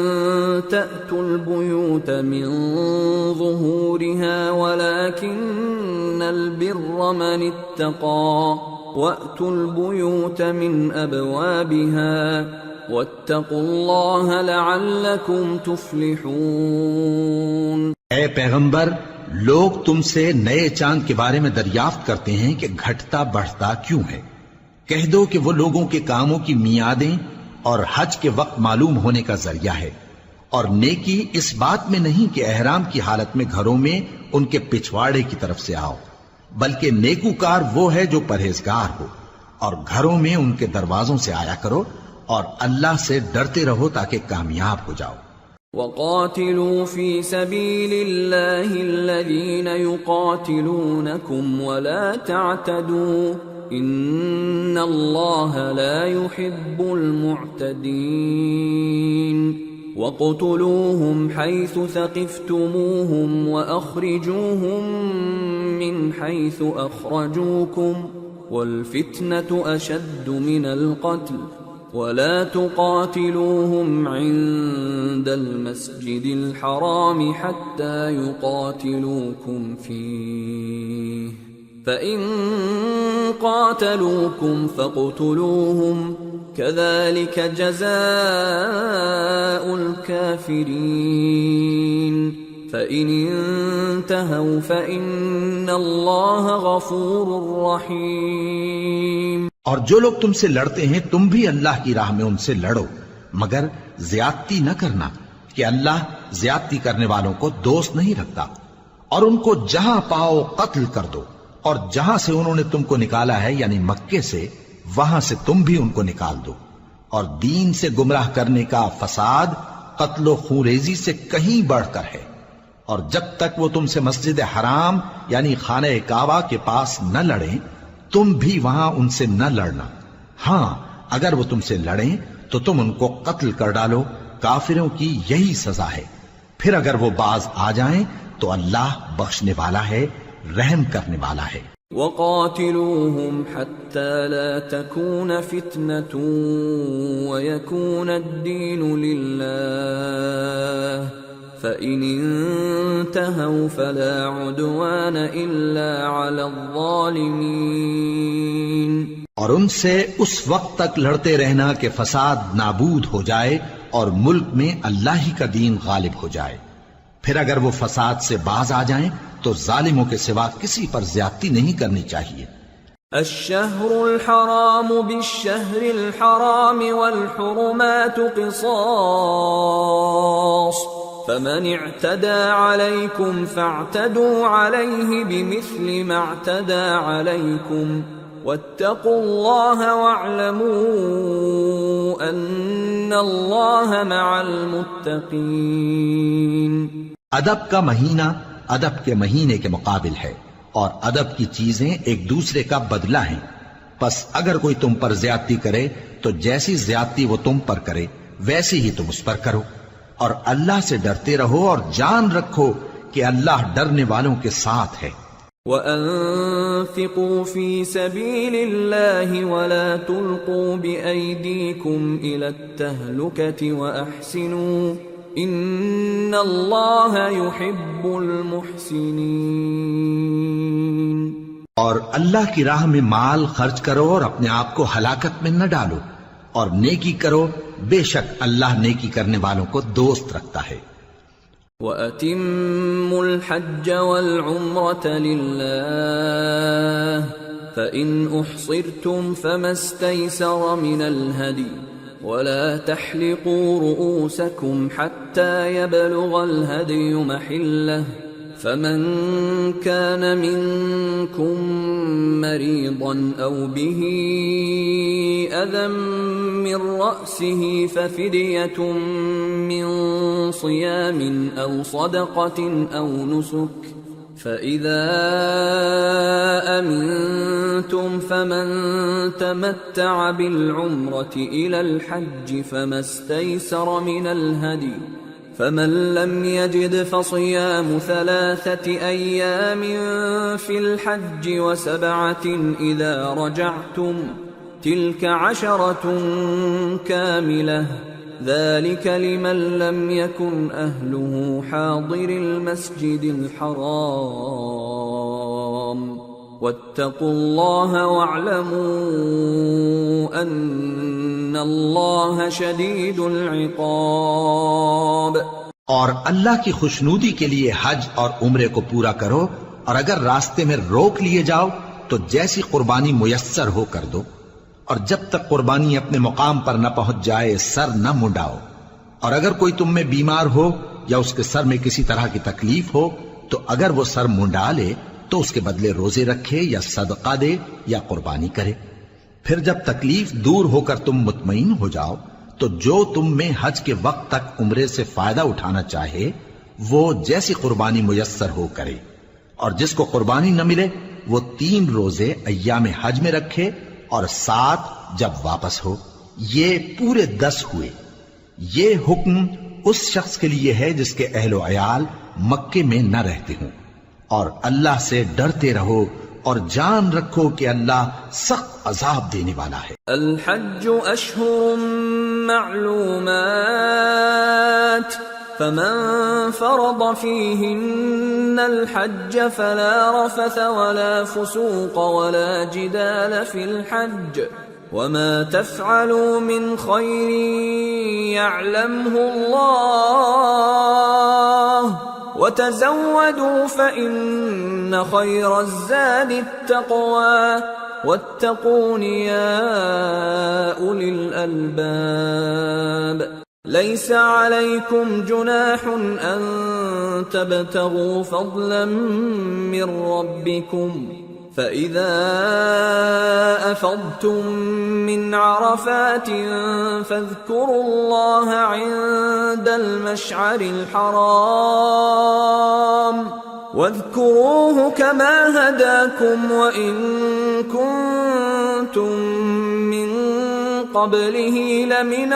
تأتوا البيوت من ظهورها ولكن البر من اتقى وأتوا البيوت من أبوابها واتقوا الله لعلكم تفلحون۔ اے پیغمبر، لوگ تم سے نئے چاند کے بارے میں دریافت کرتے ہیں کہ گھٹتا بڑھتا کیوں ہے۔ کہہ دو کہ وہ لوگوں کے کاموں کی میعادیں اور حج کے وقت معلوم ہونے کا ذریعہ ہے، اور نیکی اس بات میں نہیں کہ احرام کی حالت میں گھروں میں ان کے پچھواڑے کی طرف سے آؤ، بلکہ نیکوکار وہ ہے جو پرہیزگار ہو، اور گھروں میں ان کے دروازوں سے آیا کرو اور اللہ سے ڈرتے رہو تاکہ کامیاب ہو جاؤ۔ وَقَاتِلُوا فِي سَبِيلِ اللَّهِ الَّذِينَ يُقَاتِلُونَكُمْ وَلَا تَعْتَدُوا إِنَّ اللَّهَ لَا يُحِبُّ الْمُعْتَدِينَ وَاقْتُلُوهُمْ حَيْثُ ثَقِفْتُمُوهُمْ وَأَخْرِجُوهُمْ مِنْ حَيْثُ أَخْرَجُوكُمْ وَالْفِتْنَةُ أَشَدُّ مِنَ الْقَتْلِ وَلَا تُقَاتِلُوهُمْ عِندَ الْمَسْجِدِ الْحَرَامِ حَتَّى يُقَاتِلُوكُمْ فِيهِ فَإِن قَاتَلُوكُمْ فَاقْتُلُوهُمْ كَذَلِكَ جَزَاءُ الْكَافِرِينَ فَإِنِ انْتَهَوْا فَإِنَّ اللَّهَ غَفُورٌ رَحِيمٌ۔ اور جو لوگ تم سے لڑتے ہیں تم بھی اللہ کی راہ میں ان سے لڑو، مگر زیادتی نہ کرنا کہ اللہ زیادتی کرنے والوں کو دوست نہیں رکھتا، اور ان کو جہاں پاؤ قتل کر دو، اور جہاں سے انہوں نے تم کو نکالا ہے یعنی مکے سے، وہاں سے تم بھی ان کو نکال دو۔ اور دین سے گمراہ کرنے کا فساد قتل و خونریزی سے کہیں بڑھ کر ہے، اور جب تک وہ تم سے مسجد حرام یعنی خانہ کعبہ کے پاس نہ لڑیں تم بھی وہاں ان سے نہ لڑنا۔ ہاں اگر وہ تم سے لڑیں تو تم ان کو قتل کر ڈالو، کافروں کی یہی سزا ہے۔ پھر اگر وہ باز آ جائیں تو اللہ بخشنے والا ہے، رحم کرنے والا ہے۔ وَقَاتِلُوهُمْ حَتَّى لَا تَكُونَ فِتْنَةٌ وَيَكُونَ الدِّينُ لِلَّهِ فَإِنِ انْتَهَوْا فَلَا عُدْوَانَ إِلَّا عَلَى الظَّالِمِينَ۔ اور ان سے اس وقت تک لڑتے رہنا کہ فساد نابود ہو جائے اور ملک میں اللہ ہی کا دین غالب ہو جائے۔ پھر اگر وہ فساد سے باز آ جائیں تو ظالموں کے سوا کسی پر زیادتی نہیں کرنی چاہیے۔ الشهر الحرام بالشهر الحرام والحرمات قصاص فمن اعتدى عليكم فاعتدوا عليه بمثل ما اعتدى عليكم واتقوا الله واعلموا ان الله مع المتقين۔ ادب کا مہینہ ادب کے مہینے کے مقابل ہے، اور ادب کی چیزیں ایک دوسرے کا بدلہ ہیں۔ پس اگر کوئی تم پر زیادتی کرے تو جیسی زیادتی وہ تم پر کرے ویسی ہی تم اس پر کرو، اور اللہ سے ڈرتے رہو اور جان رکھو کہ اللہ ڈرنے والوں کے ساتھ ہے۔ وَأَنفِقُوا فِي سَبِيلِ اللَّهِ وَلَا تُلْقُوا بِأَيْدِيكُمْ إِلَى التَّهْلُكَةِ وَأَحْسِنُوا إِنَّ اللَّهَ يُحِبُّ الْمُحْسِنِينَ۔ اور اللہ کی راہ میں مال خرچ کرو اور اپنے آپ کو ہلاکت میں نہ ڈالو، اور نیکی کرو، بے شک اللہ نیکی کرنے والوں کو دوست رکھتا ہے۔ وَأَتِمُّوا الْحَجَّ وَالْعُمْرَةَ لِلَّهِ فَإِنْ أُحْصِرْتُمْ فَمَا اسْتَيْسَرَ مِنَ الْهَدْيِ ولا تحلقوا رؤوسكم حتى يبلغ الهدي محله فمن كان منكم مريضا أو به أذى من رأسه ففدية من صيام أو صدقة أو نسك فإذا أمنتم فمن تمتع بالعمرة إلى الحج فما استيسر من الهدي فمن لم يجد فصيام 3 أيام في الحج و7 إذا رجعتم تلك 10 كاملة ذلك لمن لم يكن أهله حاضر المسجد الحرام واتقوا الله واعلموا أن الله شديد العقاب. اور اللہ کی خوشنودی کے لیے حج اور عمرے کو پورا کرو، اور اگر راستے میں روک لیے جاؤ تو جیسی قربانی میسر ہو کر دو، اور جب تک قربانی اپنے مقام پر نہ پہنچ جائے سر نہ منڈاؤ، اور اگر کوئی تم میں بیمار ہو یا اس کے سر میں کسی طرح کی تکلیف ہو تو اگر وہ سر منڈا لے تو اس کے بدلے روزے رکھے یا صدقہ دے یا قربانی کرے. پھر جب تکلیف دور ہو کر تم مطمئن ہو جاؤ تو جو تم میں حج کے وقت تک عمرے سے فائدہ اٹھانا چاہے وہ جیسی قربانی میسر ہو کرے، اور جس کو قربانی نہ ملے وہ 3 روزے ایام حج میں رکھے اور 7 جب واپس ہو. یہ پورے 10 ہوئے. یہ حکم اس شخص کے لیے ہے جس کے اہل و عیال مکے میں نہ رہتے ہوں. اور اللہ سے ڈرتے رہو اور جان رکھو کہ اللہ سخت عذاب دینے والا ہے. الحج اشہر معلومات فمن فرض فيهن الحج فلا رفث ولا فسوق ولا جدال في الحج وما تفعلوا من خير يعلمه الله وتزودوا فإن خير الزاد التقوى واتقون يا أولي الألباب. ليس عليكم جناح أن تبتغوا فضلا من ربكم فإذا أفضتم من عرفات فاذكروا الله عند المشعر الحرام واذكروه كما هداكم وإن كنتم من قبله لمن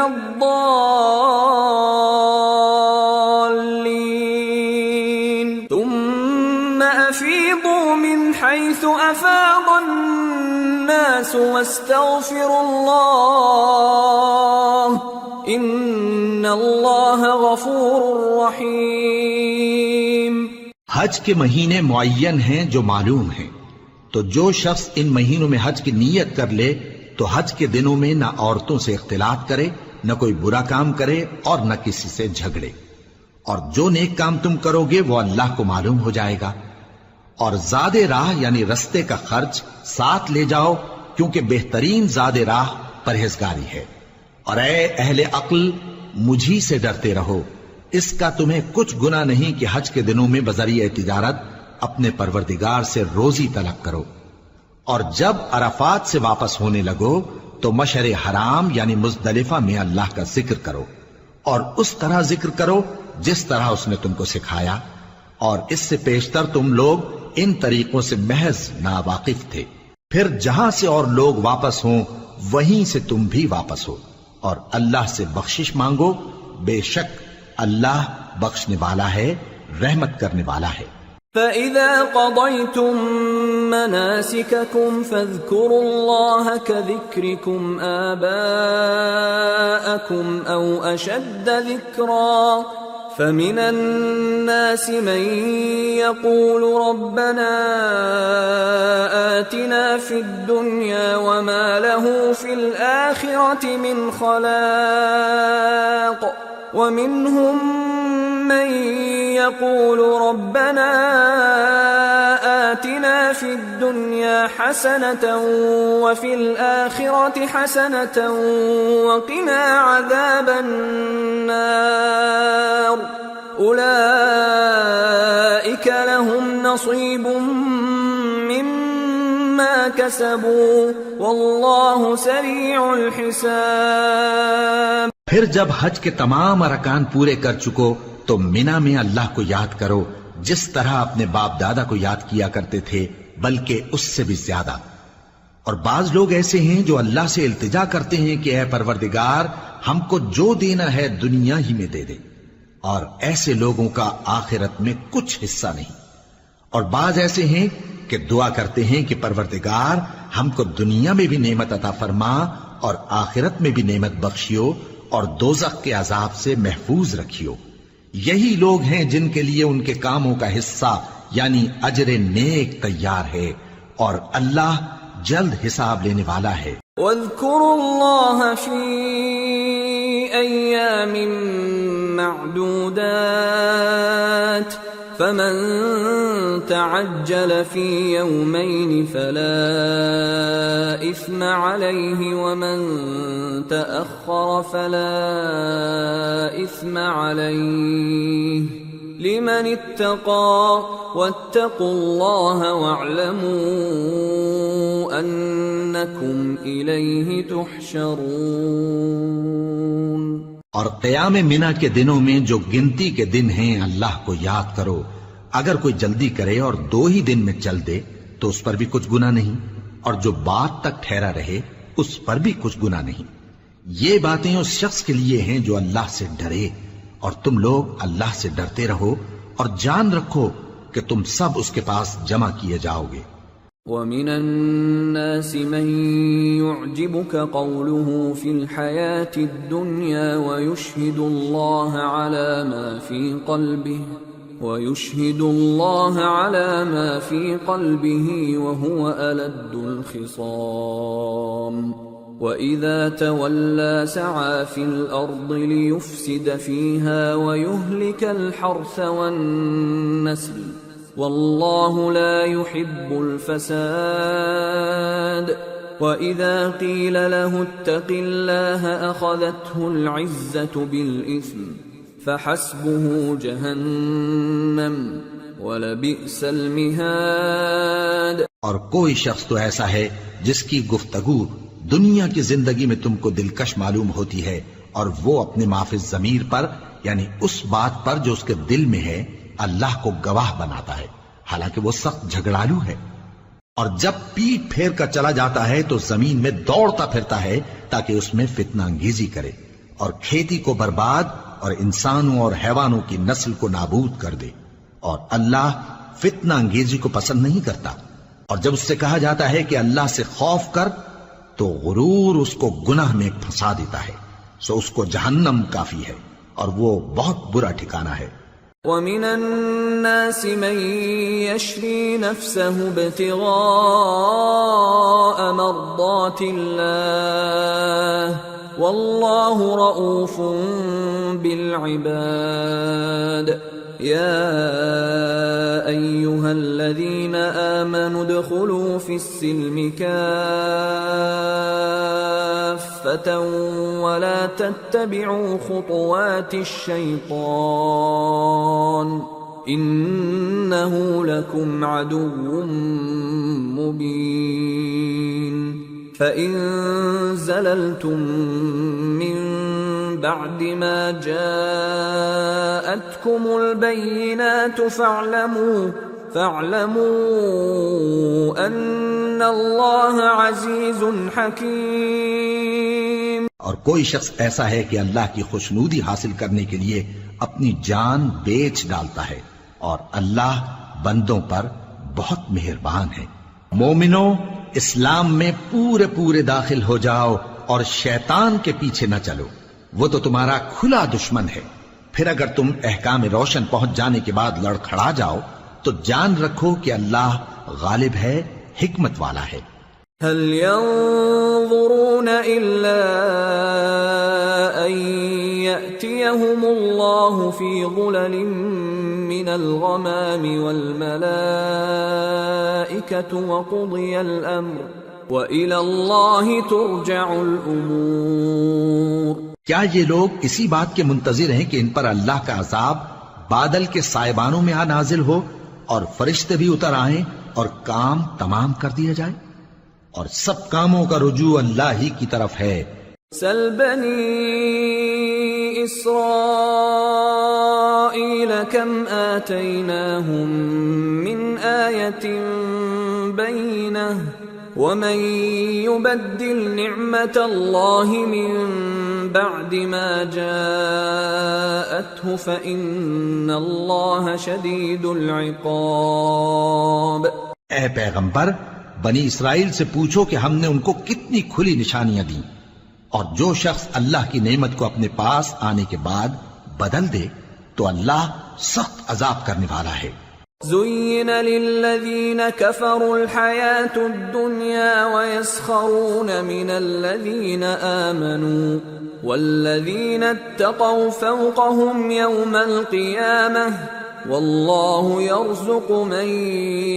الضالين ثم أفيضوا من حيث أفاض الناس واستغفروا الله إن الله غفور رحيم. حج کے مہینے معین ہیں جو معلوم ہیں، تو جو شخص ان مہینوں میں حج کی نیت کر لے تو حج کے دنوں میں نہ عورتوں سے اختلاط کرے، نہ کوئی برا کام کرے اور نہ کسی سے جھگڑے، اور جو نیک کام تم کرو گے وہ اللہ کو معلوم ہو جائے گا. اور زاد راہ یعنی رستے کا خرچ ساتھ لے جاؤ کیونکہ بہترین زاد راہ پرہیزگاری ہے. اور اے اہل عقل مجھی سے ڈرتے رہو، اس کا تمہیں کچھ گناہ نہیں کہ حج کے دنوں میں بذریعہ تجارت اپنے پروردگار سے روزی طلب کرو. اور جب عرفات سے واپس ہونے لگو تو مشعر حرام یعنی مزدلفہ میں اللہ کا ذکر کرو، اور اس طرح ذکر کرو جس طرح اس نے تم کو سکھایا، اور اس سے پیشتر تم لوگ ان طریقوں سے محض ناواقف تھے. پھر جہاں سے اور لوگ واپس ہوں وہیں سے تم بھی واپس ہو، اور اللہ سے بخشش مانگو، بے شک اللہ بخشنے والا ہے، رحمت کرنے والا ہے. فَإِذَا قَضَيْتُم مَّنَاسِكَكُمْ فَاذْكُرُوا اللَّهَ كَذِكْرِكُمْ آبَاءَكُمْ أَوْ أَشَدَّ ذِكْرًا فَمِنَ النَّاسِ مَن يَقُولُ رَبَّنَا آتِنَا فِي الدُّنْيَا وَمَا لَهُ فِي الْآخِرَةِ مِنْ خَلَاقٍ وَمِنْهُم من يقول ربنا آتنا في الدنيا حسنة وفي الآخرة حسنة وقنا عذاب النار أولئك لهم نصيب مما كسبوا والله سريع الحساب۔ پھر جب حج کے تمام ارکان پورے کر چکو تو مینا میں اللہ کو یاد کرو جس طرح اپنے باپ دادا کو یاد کیا کرتے تھے، بلکہ اس سے بھی زیادہ۔ اور بعض لوگ ایسے ہیں جو اللہ سے التجا کرتے ہیں کہ اے پروردگار ہم کو جو دینا ہے دنیا ہی میں دے دے، اور ایسے لوگوں کا آخرت میں کچھ حصہ نہیں۔ اور بعض ایسے ہیں کہ دعا کرتے ہیں کہ پروردگار ہم کو دنیا میں بھی نعمت عطا فرما اور آخرت میں بھی نعمت بخشیو اور دوزخ کے عذاب سے محفوظ رکھیو۔ یہی لوگ ہیں جن کے لیے ان کے کاموں کا حصہ یعنی اجر نیک تیار ہے، اور اللہ جلد حساب لینے والا ہے۔ واذكروا الله في أيام معدودات فمن تعجل في يومين فلا إثم عليه ومن تأخر فلا إثم عليه لمن اتقى واتقوا الله واعلموا أنكم إليه تحشرون۔ اور قیام منا کے دنوں میں جو گنتی کے دن ہیں اللہ کو یاد کرو۔ اگر کوئی جلدی کرے اور 2 ہی دن میں چل دے تو اس پر بھی کچھ گناہ نہیں، اور جو بات تک ٹھہرا رہے اس پر بھی کچھ گناہ نہیں۔ یہ باتیں اس شخص کے لیے ہیں جو اللہ سے ڈرے، اور تم لوگ اللہ سے ڈرتے رہو اور جان رکھو کہ تم سب اس کے پاس جمع کیے جاؤ گے۔ وَمِنَ النَّاسِ مَن يُعْجِبُكَ قَوْلُهُ فِي الْحَيَاةِ الدُّنْيَا وَيُشْهِدُ اللَّهَ عَلَى مَا فِي قَلْبِهِ وَهُوَ أَلَدُّ الْخِصَامِ وَإِذَا تَوَلَّى سَعَى فِي الْأَرْضِ لِيُفْسِدَ فِيهَا وَيُهْلِكَ الْحَرْثَ وَالنَّسْلَ وَاللَّهُ لَا يُحِبُّ الْفَسَادَ وَإِذَا قِيلَ لَهُ اتَّقِ اللَّهَ أَخَذَتْهُ الْعِزَّةُ بِالْإِثْمِ فَحَسْبُهُ جَهَنَّمُ وَلَبِئْسَ الْمِهَادُ۔ اور کوئی شخص تو ایسا ہے جس کی گفتگو دنیا کی زندگی میں تم کو دلکش معلوم ہوتی ہے، اور وہ اپنے معافی ضمیر پر یعنی اس بات پر جو اس کے دل میں ہے اللہ کو گواہ بناتا ہے، حالانکہ وہ سخت جھگڑالو ہے۔ اور جب پیٹ پھیر کر چلا جاتا ہے تو زمین میں دوڑتا پھرتا ہے تاکہ اس میں فتنہ انگیزی کرے اور کھیتی کو برباد اور انسانوں اور حیوانوں کی نسل کو نابود کر دے، اور اللہ فتنہ انگیزی کو پسند نہیں کرتا۔ اور جب اس سے کہا جاتا ہے کہ اللہ سے خوف کر تو غرور اس کو گناہ میں پھنسا دیتا ہے، سو اس کو جہنم کافی ہے اور وہ بہت برا ٹھکانہ ہے۔ وَمِنَ النَّاسِ مَن يَشْرِي نَفْسَهُ ابْتِغَاءَ مَرْضَاتِ اللَّهِ وَاللَّهُ رَءُوفٌ بِالْعِبَادِ يَا أَيُّهَا الَّذِينَ آمَنُوا ادْخُلُوا فِي السِّلْمِ كَافَّةً وَلَا تَتَّبِعُوا خُطُوَاتِ الشَّيْطَانِ إِنَّهُ لَكُمْ عَدُوٌّ مُّبِينٌ فَإِن زَلَلْتُم مِّن بَعْدِ مَا جَاءَتْكُمُ الْبَيِّنَاتُ فَاعْلَمُوا أَنَّ اللَّهَ عَزِيزٌ حَكِيمٌ۔ اور کوئی شخص ایسا ہے کہ اللہ کی خوشنودی حاصل کرنے کے لیے اپنی جان بیچ ڈالتا ہے، اور اللہ بندوں پر بہت مہربان ہے۔ مومنو، اسلام میں پورے پورے داخل ہو جاؤ اور شیطان کے پیچھے نہ چلو، وہ تو تمہارا کھلا دشمن ہے۔ پھر اگر تم احکام روشن پہنچ جانے کے بعد لڑکھڑا جاؤ تو جان رکھو کہ اللہ غالب ہے، حکمت والا ہے۔ هل ينظرون إلا أن يأتيهم الله في ظلل من الغمام والملائكة وقضي الأمر وإلى الله ترجع الأمور۔ کیا یہ لوگ اسی بات کے منتظر ہیں کہ ان پر اللہ کا عذاب بادل کے سائبانوں میں نازل ہو اور فرشتے بھی اتر آئیں اور کام تمام کر دیا جائے؟ اور سب کاموں کا رجوع اللہ ہی کی طرف ہے۔ سل بنی اسرائیل کم آتیناہم من آیت بینہ ومن يبدل نعمت اللہ من بعد ما جاءته فإن اللہ شدید العقاب۔ اے پیغمبر، بنی اسرائیل سے پوچھو کہ ہم نے ان کو کتنی کھلی نشانیاں دیں، اور جو شخص اللہ کی نعمت کو اپنے پاس آنے کے بعد بدل دے تو اللہ سخت عذاب کرنے والا ہے۔ زين للذين كفروا الحياة الدنيا ويسخرون من الذين آمنوا والذين اتقوا فوقهم يوم القيامة والله يرزق من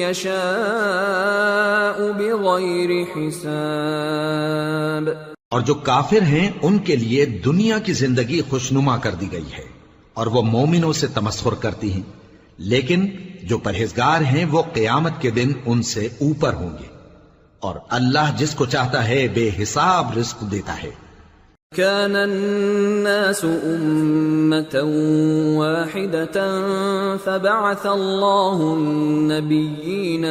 يشاء بغير حساب۔ اور جو کافر ہیں ان کے لیے دنیا کی زندگی خوشنما کر دی گئی ہے اور وہ مومنوں سے تمسخر کرتی ہیں، لیکن جو پرہیزگار ہیں وہ قیامت کے دن ان سے اوپر ہوں گے، اور اللہ جس کو چاہتا ہے بے حساب رزق دیتا ہے۔ كان الناس أمة واحدة فبعث الله النبيين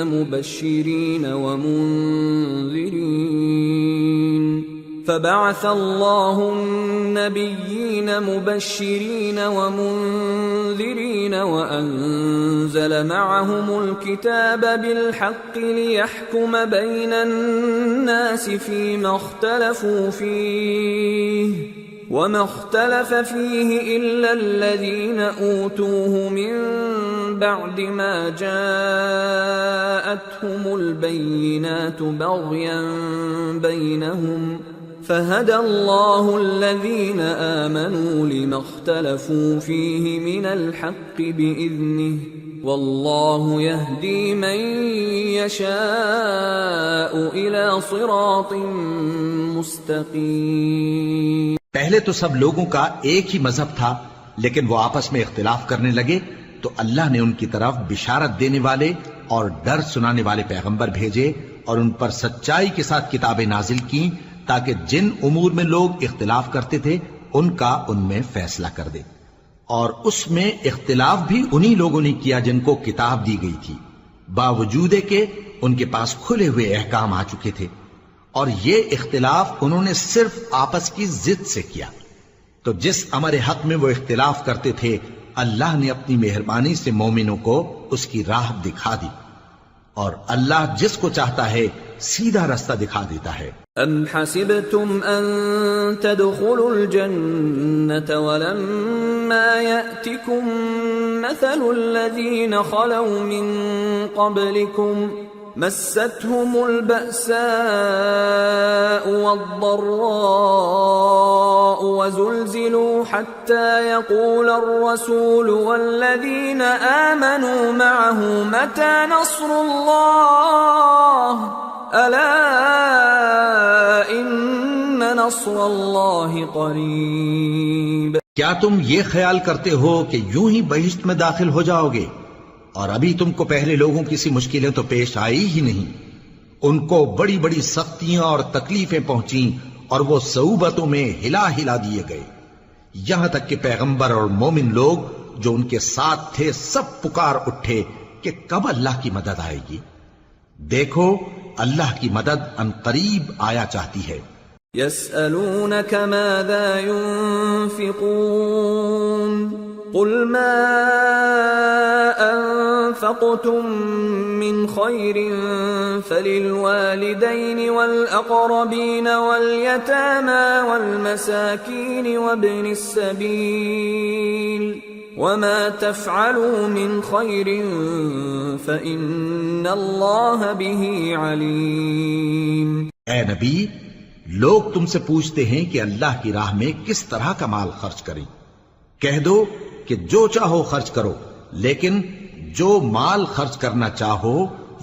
مبشرين ومنذرين وأنزل معهم الكتاب بالحق ليحكم بين الناس فيما اختلفوا فيه وما اختلف فيه إلا الذين أوتوه من بعد ما جاءتهم البينات بغيا بينهم فهدى الله الذين آمنوا لما اختلفوا فيه من الحق بإذنه والله يهدي من يشاء إلى صراط مستقيم۔ پہلے تو سب لوگوں کا ایک ہی مذہب تھا، لیکن وہ آپس میں اختلاف کرنے لگے تو اللہ نے ان کی طرف بشارت دینے والے اور ڈر سنانے والے پیغمبر بھیجے اور ان پر سچائی کے ساتھ کتابیں نازل کی تاکہ جن امور میں لوگ اختلاف کرتے تھے ان کا ان میں فیصلہ کر دے، اور اس میں اختلاف بھی انہی لوگوں نے کیا جن کو کتاب دی گئی تھی، باوجود کہ ان کے پاس کھلے ہوئے احکام آ چکے تھے، اور یہ اختلاف انہوں نے صرف آپس کی ضد سے کیا۔ تو جس امر حق میں وہ اختلاف کرتے تھے اللہ نے اپنی مہربانی سے مومنوں کو اس کی راہ دکھا دی، اور اللہ جس کو چاہتا ہے سیدھا راستہ دکھا دیتا ہے۔ ام حسبتم ان تدخلوا الجنة ولما يأتكم مثل الذين خلوا من قبلكم مستهم البأساء والضراء وزلزلوا حتى يقول الرسول والذين آمنوا معه متى نصر الله ألا إن نصر الله قريب۔ کیا تم یہ خیال کرتے ہو کہ یوں ہی بہشت میں داخل ہو جاؤ گے، اور ابھی تم کو پہلے لوگوں کی سی مشکلیں تو پیش آئی ہی نہیں؟ ان کو بڑی بڑی سختیاں اور تکلیفیں پہنچیں اور وہ صعوبتوں میں ہلا ہلا دیے گئے، یہاں تک کہ پیغمبر اور مومن لوگ جو ان کے ساتھ تھے سب پکار اٹھے کہ کب اللہ کی مدد آئے گی۔ دیکھو اللہ کی مدد ان قریب آیا چاہتی ہے۔ يسألونك ماذا ينفقون قل ما أنفقتم من خير فللوالدين والأقربين واليتامى والمساكين وابن السبيل وما تفعلوا من خير فإن الله به عليم۔ اے نبی، لوگ تم سے پوچھتے ہیں کہ اللہ کی راہ میں کس طرح کا مال خرچ کریں، کہہ دو کہ جو چاہو خرچ کرو، لیکن جو مال خرچ کرنا چاہو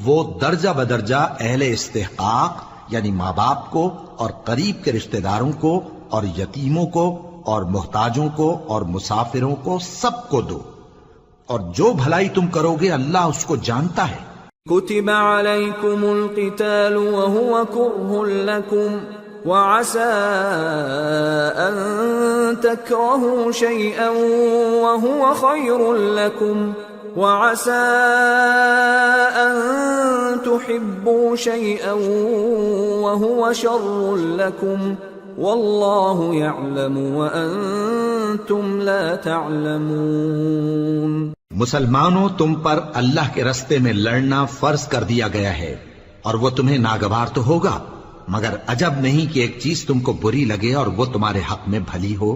وہ درجہ بدرجہ اہل استحقاق یعنی ماں باپ کو اور قریب کے رشتہ داروں کو اور یتیموں کو اور محتاجوں کو اور مسافروں کو سب کو دو، اور جو بھلائی تم کرو گے اللہ اس کو جانتا ہے۔ كتب عليكم القتال وهو كره لكم وعسى أن تكرهوا شيئا وهو خير لكم وعسى أن تحبوا شيئا وهو شر لكم والله يعلم وأنتم لا تعلمون۔ مسلمانوں، تم پر اللہ کے رستے میں لڑنا فرض کر دیا گیا ہے، اور وہ تمہیں ناگوار تو ہوگا، مگر عجب نہیں کہ ایک چیز تم کو بری لگے اور وہ تمہارے حق میں بھلی ہو،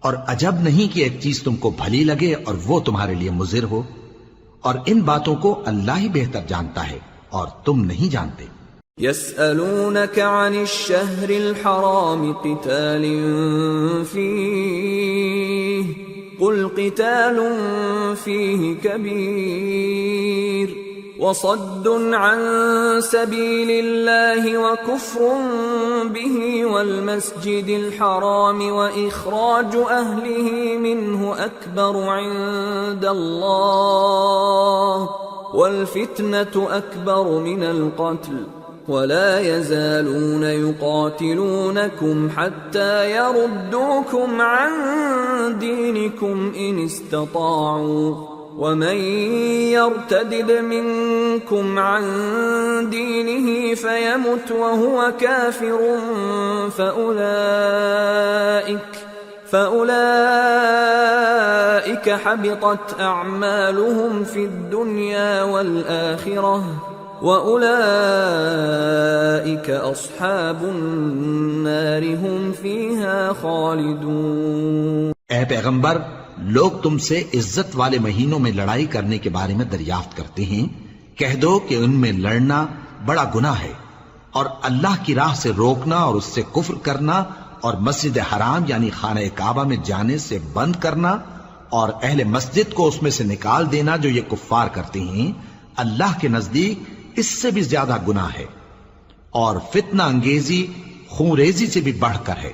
اور عجب نہیں کہ ایک چیز تم کو بھلی لگے اور وہ تمہارے لیے مضر ہو، اور ان باتوں کو اللہ ہی بہتر جانتا ہے اور تم نہیں جانتے۔ يسألونك عن الشهر الحرام قتال فيه قل قتال فيه كبير وصد عن سبيل الله وكفر به والمسجد الحرام وإخراج أهله منه أكبر عند الله والفتنة أكبر من القتل ولا يزالون يقاتلونكم حتى يردوكم عن دينكم إن استطاعوا ومن يرتدد منكم عن دينه فيمت وهو كافر فأولئك حبطت أعمالهم في الدنيا والآخرة وَأُولَئِكَ أَصْحَابُ النَّارِ هُمْ فِيهَا خَالِدُونَ۔ اے پیغمبر، لوگ تم سے عزت والے مہینوں میں لڑائی کرنے کے بارے میں دریافت کرتے ہیں، کہہ دو کہ ان میں لڑنا بڑا گناہ ہے، اور اللہ کی راہ سے روکنا اور اس سے کفر کرنا اور مسجد حرام یعنی خانہ کعبہ میں جانے سے بند کرنا اور اہل مسجد کو اس میں سے نکال دینا جو یہ کفار کرتے ہیں، اللہ کے نزدیک اس سے بھی زیادہ گناہ ہے، اور فتنہ انگیزی خونریزی سے بھی بڑھ کر ہے،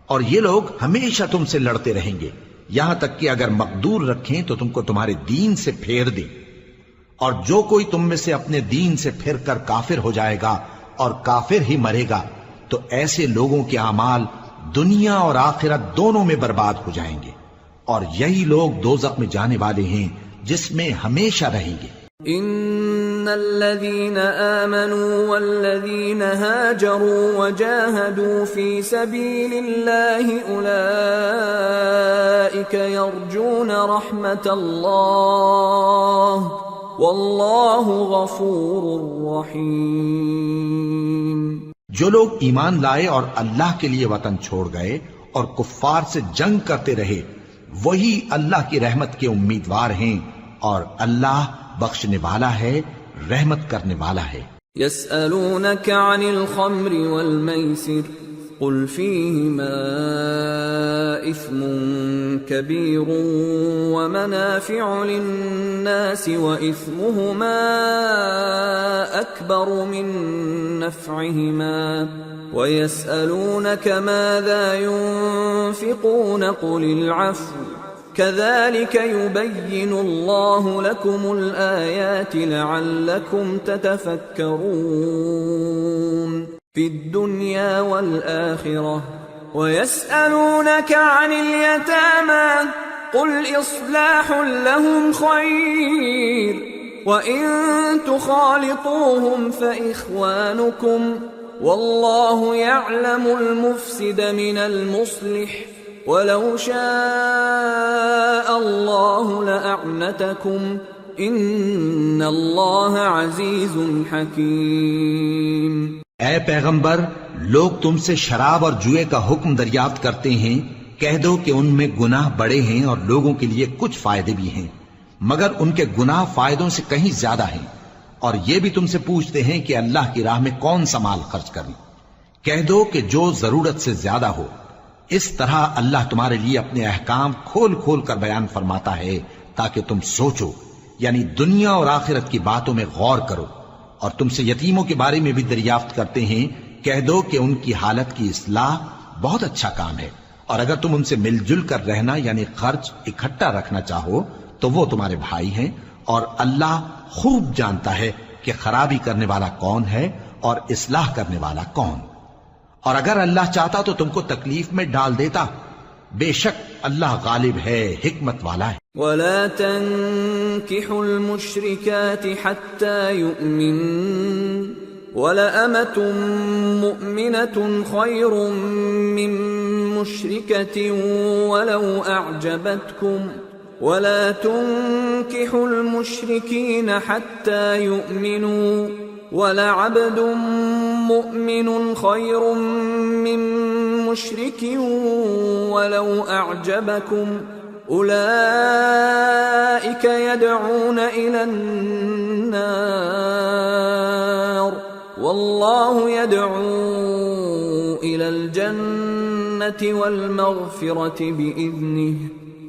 اور یہ لوگ ہمیشہ تم سے لڑتے رہیں گے یہاں تک کہ اگر مقدور رکھیں تو تم کو تمہارے دین سے پھیر دیں، اور جو کوئی تم میں سے اپنے دین سے پھر کر کافر ہو جائے گا اور کافر ہی مرے گا تو ایسے لوگوں کے اعمال دنیا اور آخرت دونوں میں برباد ہو جائیں گے، اور یہی لوگ دوزخ میں جانے والے ہیں جس میں ہمیشہ رہیں گے۔ ان الذين آمنوا والذين هاجروا وجاهدوا في سبيل الله اولئك يرجون رحمة الله والله غفور رحيم۔ جو لوگ ایمان لائے اور اللہ کے لیے وطن چھوڑ گئے اور کفار سے جنگ کرتے رہے وہی اللہ کی رحمت کے امیدوار ہیں، اور اللہ بخشنے والا ہے، رحمت کرنے والا ہے۔ يسألونك عن الخمر والميسر قل فيهما إثم كبير ومنافع للناس وإثمهما أكبر من نفعهما ويسألونك ماذا ينفقون قل العفو كذلك يبين الله لكم الآيات لعلكم تتفكرون في الدنيا والآخرة ويسألونك عن اليتامى قل إصلاح لهم خير وإن تخالطوهم فإخوانكم والله يعلم المفسد من المصلح وَلَوْ شَاءَ اللَّهُ لَأَعْنَتَكُمْ إِنَّ اللَّهَ عَزِيزٌ حَكِيمٌ۔ اے پیغمبر، لوگ تم سے شراب اور جوئے کا حکم دریافت کرتے ہیں، کہہ دو کہ ان میں گناہ بڑے ہیں اور لوگوں کے لیے کچھ فائدے بھی ہیں، مگر ان کے گناہ فائدوں سے کہیں زیادہ ہیں، اور یہ بھی تم سے پوچھتے ہیں کہ اللہ کی راہ میں کون سا مال خرچ کریں، کہہ دو کہ جو ضرورت سے زیادہ ہو، اس طرح اللہ تمہارے لیے اپنے احکام کھول کھول کر بیان فرماتا ہے تاکہ تم سوچو، یعنی دنیا اور آخرت کی باتوں میں غور کرو۔ اور تم سے یتیموں کے بارے میں بھی دریافت کرتے ہیں، کہہ دو کہ ان کی حالت کی اصلاح بہت اچھا کام ہے، اور اگر تم ان سے مل جل کر رہنا یعنی خرچ اکٹھا رکھنا چاہو تو وہ تمہارے بھائی ہیں، اور اللہ خوب جانتا ہے کہ خرابی کرنے والا کون ہے اور اصلاح کرنے والا کون۔ اور اگر اللہ چاہتا تو تم کو تکلیف میں ڈال دیتا، بے شک اللہ غالب ہے، حکمت والا ہے۔ ولا تنكحوا المشركات حتى يؤمنن ولأمة مؤمنة خير من مشركة ولو أعجبتكم ولا تنكحوا المشركين حتى يؤمنوا ولعبد مؤمن خير من مشرك ولو أعجبكم أولئك يدعون إلى النار والله يدعو إلى الجنة والمغفرة بإذنه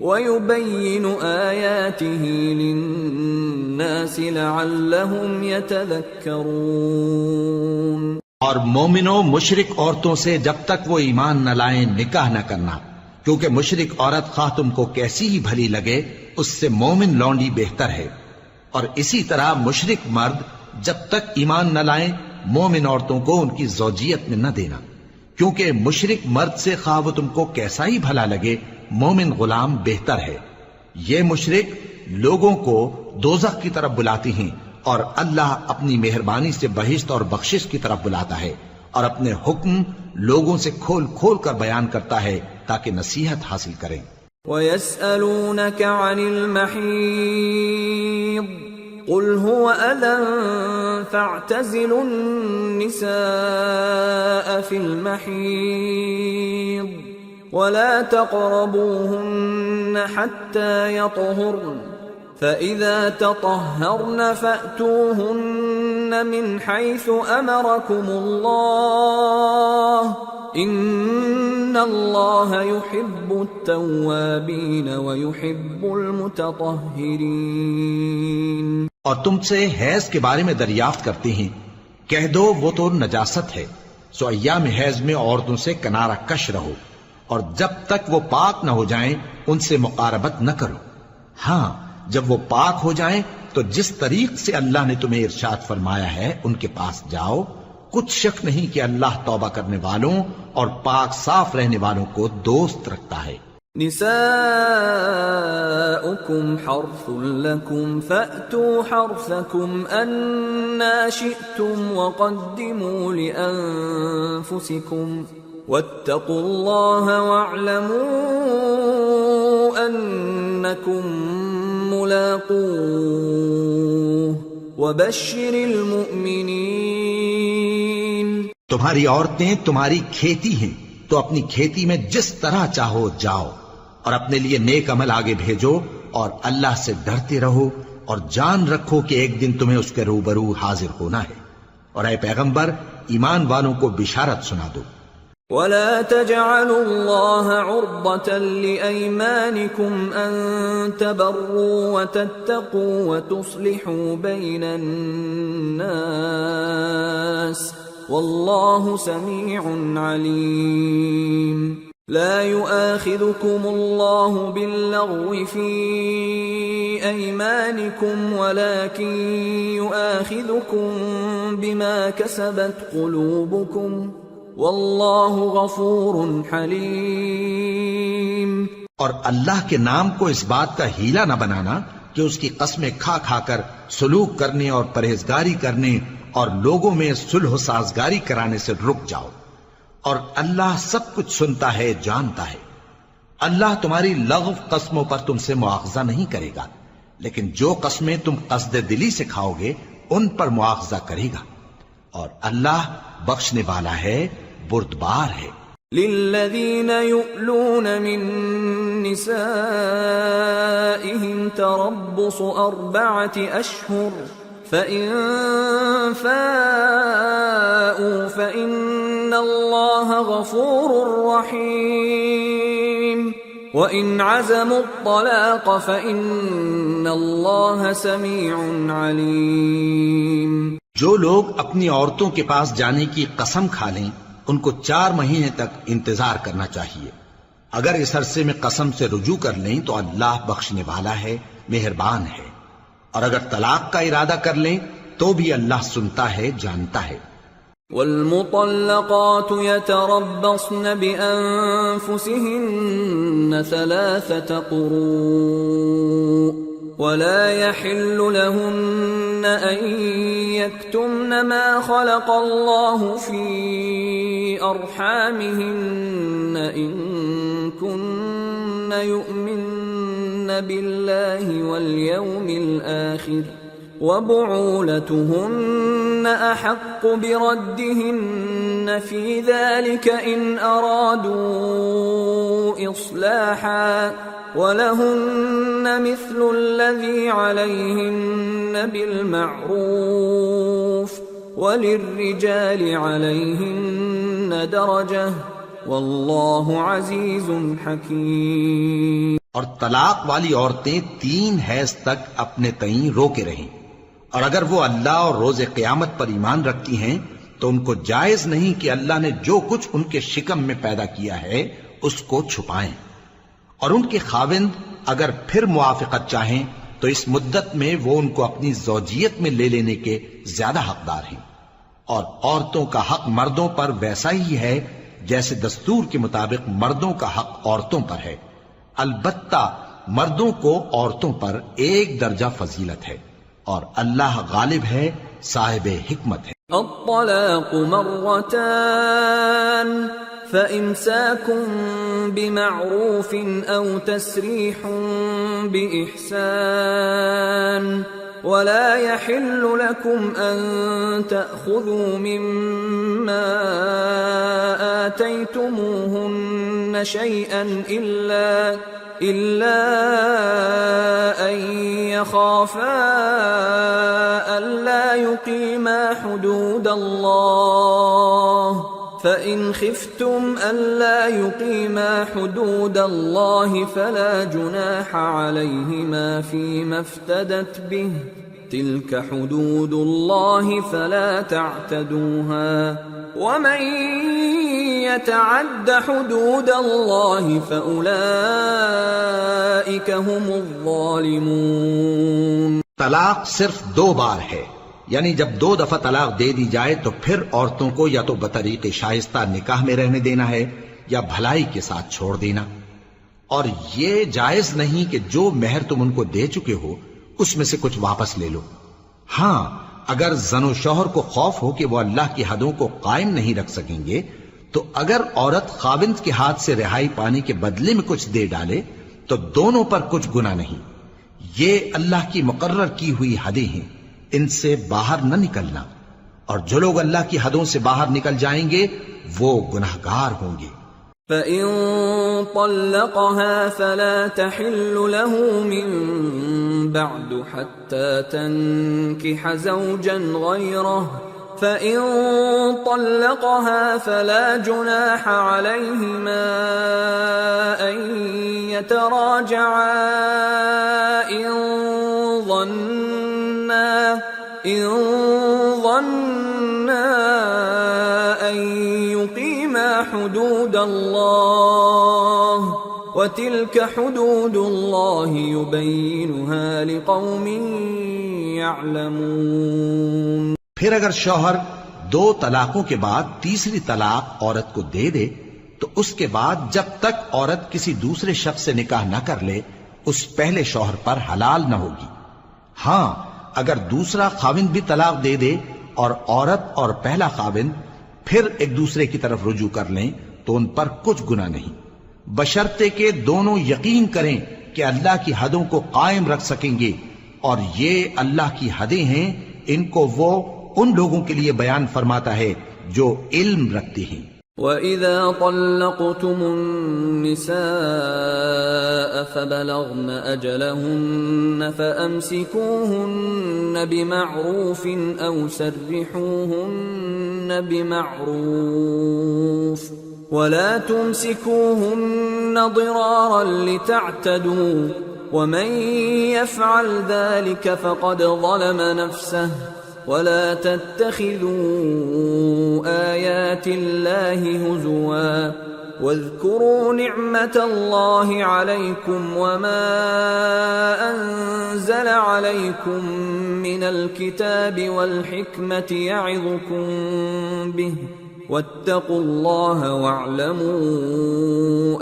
وَيُبَيِّنُ آيَاتِهِ لِلنَّاسِ لَعَلَّهُمْ يَتَذَكَّرُونَ۔ اور مومنوں مشرک عورتوں سے جب تک وہ ایمان نہ لائیں نکاح نہ کرنا، کیونکہ مشرک عورت خواہ تم کو کیسی ہی بھلی لگے اس سے مومن لونڈی بہتر ہے۔ اور اسی طرح مشرک مرد جب تک ایمان نہ لائیں مومن عورتوں کو ان کی زوجیت میں نہ دینا، کیونکہ مشرک مرد سے خواہ وہ تم کو کیسا ہی بھلا لگے مومن غلام بہتر ہے۔ یہ مشرک لوگوں کو دوزخ کی طرف بلاتی ہیں، اور اللہ اپنی مہربانی سے بہشت اور بخشش کی طرف بلاتا ہے، اور اپنے حکم لوگوں سے کھول کھول کر بیان کرتا ہے تاکہ نصیحت حاصل کریں۔ وَيَسْأَلُونَكَ عَنِ الْمَحِيضِ قُلْ هُوَ أَذًى فَاعْتَزِلُوا النِّسَاءَ فِي الْمَحِيضِ ولا تقربوهن حتى يطهرن فإذا تطهرن فأتوهن من حيث أمركم الله إن الله يحب التوابين ويحب المتطهرين۔ اور تم سے حیض کے بارے میں دریافت کرتے ہیں، کہہ دو وہ تو نجاست ہے، سو ایام حیض میں عورتوں سے کنارہ کش رہو، اور جب تک وہ پاک نہ ہو جائیں ان سے مقاربت نہ کرو۔ ہاں جب وہ پاک ہو جائیں تو جس طریق سے اللہ نے تمہیں ارشاد فرمایا ہے ان کے پاس جاؤ، کچھ شک نہیں کہ اللہ توبہ کرنے والوں اور پاک صاف رہنے والوں کو دوست رکھتا ہے۔ نساؤكم حرث لكم فأتوا حرثكم أنا شئتم وقدموا لأنفسكم واتقوا الله واعلموا أنكم ملاقوه وبشر المؤمنين۔ تمہاری عورتیں تمہاری کھیتی ہیں تو اپنی کھیتی میں جس طرح چاہو جاؤ، اور اپنے لیے نیک عمل آگے بھیجو، اور اللہ سے ڈرتے رہو، اور جان رکھو کہ ایک دن تمہیں اس کے روبرو حاضر ہونا ہے۔ اور اے پیغمبر ایمان والوں کو بشارت سنا دو۔ ولا تجعلوا الله عرضة لأيمانكم أن تبروا وتتقوا وتصلحوا بين الناس والله سميع عليم۔ لا يؤاخذكم الله باللغو في أيمانكم ولكن يؤاخذكم بما كسبت قلوبكم واللہ غفور حلیم۔ اور اللہ کے نام کو اس بات کا ہیلا نہ بنانا کہ اس کی قسمیں کھا کھا کر سلوک کرنے اور پرہیزگاری کرنے اور لوگوں میں صلح و سازگاری کرانے سے رک جاؤ، اور اللہ سب کچھ سنتا ہے، جانتا ہے۔ اللہ تمہاری لغو قسموں پر تم سے مواخذہ نہیں کرے گا، لیکن جو قسمیں تم قصد دلی سے کھاؤ گے ان پر مواخذہ کرے گا، اور اللہ بخشنے والا ہے، بردبار ہے۔ للذین یؤلون من نسائهم تربص 4 أشهر فإن فاءوا فإن إِنَّ اللَّهَ غَفُورٌ رَّحِيمٌ وَإِنْ عَزَمُوا الطَّلَاقَ فَإِنَّ اللَّهَ سَمِيعٌ عَلِيمٌ۔ جو لوگ اپنی عورتوں کے پاس جانے کی قسم کھا لیں ان کو 4 مہینے تک انتظار کرنا چاہیے۔ اگر اس عرصے میں قسم سے رجوع کر لیں تو اللہ بخشنے والا ہے، مہربان ہے، اور اگر طلاق کا ارادہ کر لیں تو بھی اللہ سنتا ہے، جانتا ہے۔ والمطلقات يتربصن بأنفسهن 3 قروء ولا يحل لهن أن يكتمن ما خلق الله في أرحامهن إن كن يؤمن بالله واليوم الآخر وبعولتهن أحق بردهن في ذلك إن أرادوا إصلاحا وَلَهُنَّ مِثْلُ الَّذِي عَلَيْهِنَّ بِالْمَعْرُوفِ وَلِلرِّجَالِ عَلَيْهِنَّ دَرَجَةٌ وَاللَّهُ عَزِيزٌ حَكِيمٌ۔ اور طلاق والی عورتیں 3 حیض تک اپنے تئیں روکے رہیں، اور اگر وہ اللہ اور روز قیامت پر ایمان رکھتی ہیں تو ان کو جائز نہیں کہ اللہ نے جو کچھ ان کے شکم میں پیدا کیا ہے اس کو چھپائیں، اور ان کے خاوند اگر پھر موافقت چاہیں تو اس مدت میں وہ ان کو اپنی زوجیت میں لے لینے کے زیادہ حقدار ہیں، اور عورتوں کا حق مردوں پر ویسا ہی ہے جیسے دستور کے مطابق مردوں کا حق عورتوں پر ہے، البتہ مردوں کو عورتوں پر 1 درجہ فضیلت ہے، اور اللہ غالب ہے، صاحب حکمت ہے۔ الطلاق مرتان فإمساكٌ بمعروف أو تسريح بإحسان ولا يحل لكم أن تأخذوا مما آتيتموهن شيئا إلا أن يخافا ألا يقيما حدود الله فإن خفتم ألا يقيما حدود الله فلا جناح عليهما فيما افتدت به تلك حدود الله فلا تعتدوها ومن يتعد حدود الله فأولئك هم الظالمون۔ طلاق صرف 2 بار ہے، یعنی جب 2 دفعہ طلاق دے دی جائے تو پھر عورتوں کو یا تو بطریق شائستہ نکاح میں رہنے دینا ہے یا بھلائی کے ساتھ چھوڑ دینا، اور یہ جائز نہیں کہ جو مہر تم ان کو دے چکے ہو اس میں سے کچھ واپس لے لو۔ ہاں اگر زن و شوہر کو خوف ہو کہ وہ اللہ کی حدوں کو قائم نہیں رکھ سکیں گے تو اگر عورت خاوند کے ہاتھ سے رہائی پانے کے بدلے میں کچھ دے ڈالے تو دونوں پر کچھ گناہ نہیں، یہ اللہ کی مقرر کی ہوئی حدیں ہیں، ان سے باہر نہ نکلنا، اور جو لوگ اللہ کی حدوں سے باہر نکل جائیں گے وہ گناہگار ہوں گے۔ فَإِن طَلَّقَهَا فَلَا تَحِلُّ لَهُ مِن بَعْدُ حَتَّى تَنكِحَ زَوْجًا غَيْرَهُ فَإِن طَلَّقَهَا فَلَا جُنَاحَ عَلَيْهِمَا أَن يَتَرَاجَعَا إِن ظَنَّا أَن يُقِيمَا حُدُودَ اللَّهِ وَتِلْكَ حُدُودُ اللَّهِ يُبَيِّنُهَا لِقَوْمٍ يَعْلَمُونَ۔ پھر اگر شوہر 2 طلاقوں کے بعد تیسری طلاق عورت کو دے دے تو اس کے بعد جب تک عورت کسی دوسرے شخص سے نکاح نہ کر لے اس پہلے شوہر پر حلال نہ ہوگی۔ ہاں اگر دوسرا خاوند بھی طلاق دے دے اور عورت اور پہلا خاوند پھر ایک دوسرے کی طرف رجوع کر لیں تو ان پر کچھ گناہ نہیں، بشرطے کہ دونوں یقین کریں کہ اللہ کی حدوں کو قائم رکھ سکیں گے، اور یہ اللہ کی حدیں ہیں، ان کو وہ ان لوگوں کے لیے بیان فرماتا ہے جو علم رکھتے ہیں۔ وَإِذَا طَلَّقْتُمُ النِّسَاءَ فَبَلَغْنَ أَجَلَهُنَّ فَأَمْسِكُوهُنَّ بِمَعْرُوفٍ أَوْ سَرِّحُوهُنَّ بِمَعْرُوفٍ وَلَا تُمْسِكُوهُنَّ ضِرَارًا لِتَعْتَدُوا وَمَنْ يَفْعَلْ ذَلِكَ فَقَدْ ظَلَمَ نَفْسَهُ وَلَا تَتَّخِذُوا آيَاتِ اللَّهِ هُزُوًا وَاذْكُرُوا نِعْمَةَ اللَّهِ عَلَيْكُمْ وَمَا أَنزَلَ عَلَيْكُمْ مِنَ الْكِتَابِ وَالْحِكْمَةِ يَعِظُكُمْ بِهِ وَاتَّقُوا اللَّهَ وَاعْلَمُوا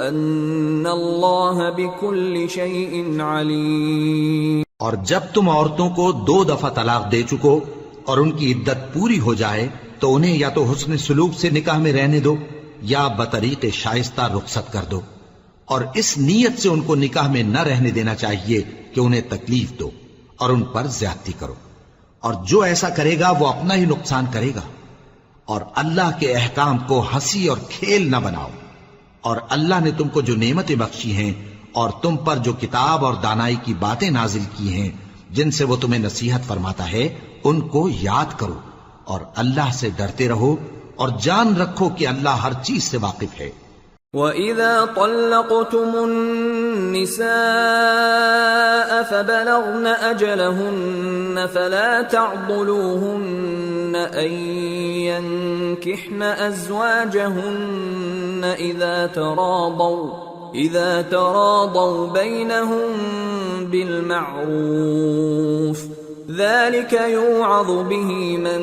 أَنَّ اللَّهَ بِكُلِّ شَيْءٍ عَلِيمٌ۔ اور جب تم عورتوں کو 2 دفعہ طلاق دے چکو اور ان کی عدت پوری ہو جائے تو انہیں یا تو حسن سلوک سے نکاح میں رہنے دو یا بطریق شائستہ رخصت کر دو، اور اس نیت سے ان کو نکاح میں نہ رہنے دینا چاہیے کہ انہیں تکلیف دو اور ان پر زیادتی کرو، اور جو ایسا کرے گا وہ اپنا ہی نقصان کرے گا۔ اور اللہ کے احکام کو ہنسی اور کھیل نہ بناؤ، اور اللہ نے تم کو جو نعمتیں بخشی ہیں اور تم پر جو کتاب اور دانائی کی باتیں نازل کی ہیں جن سے وہ تمہیں نصیحت فرماتا ہے ان کو یاد کرو، اور اللہ سے ڈرتے رہو اور جان رکھو کہ اللہ ہر چیز سے واقف ہے۔ وَإِذَا طَلَّقْتُمُ النِّسَاءَ فَبَلَغْنَ أَجَلَهُنَّ فَلَا تَعْضُلُوهُنَّ أَن يَنكِحْنَ أَزْوَاجَهُنَّ إِذَا تَرَاضَوْا بَيْنَهُم بِالْمَعْرُوفِ ذَلِكَ يُوعَظُ بِهِ مَن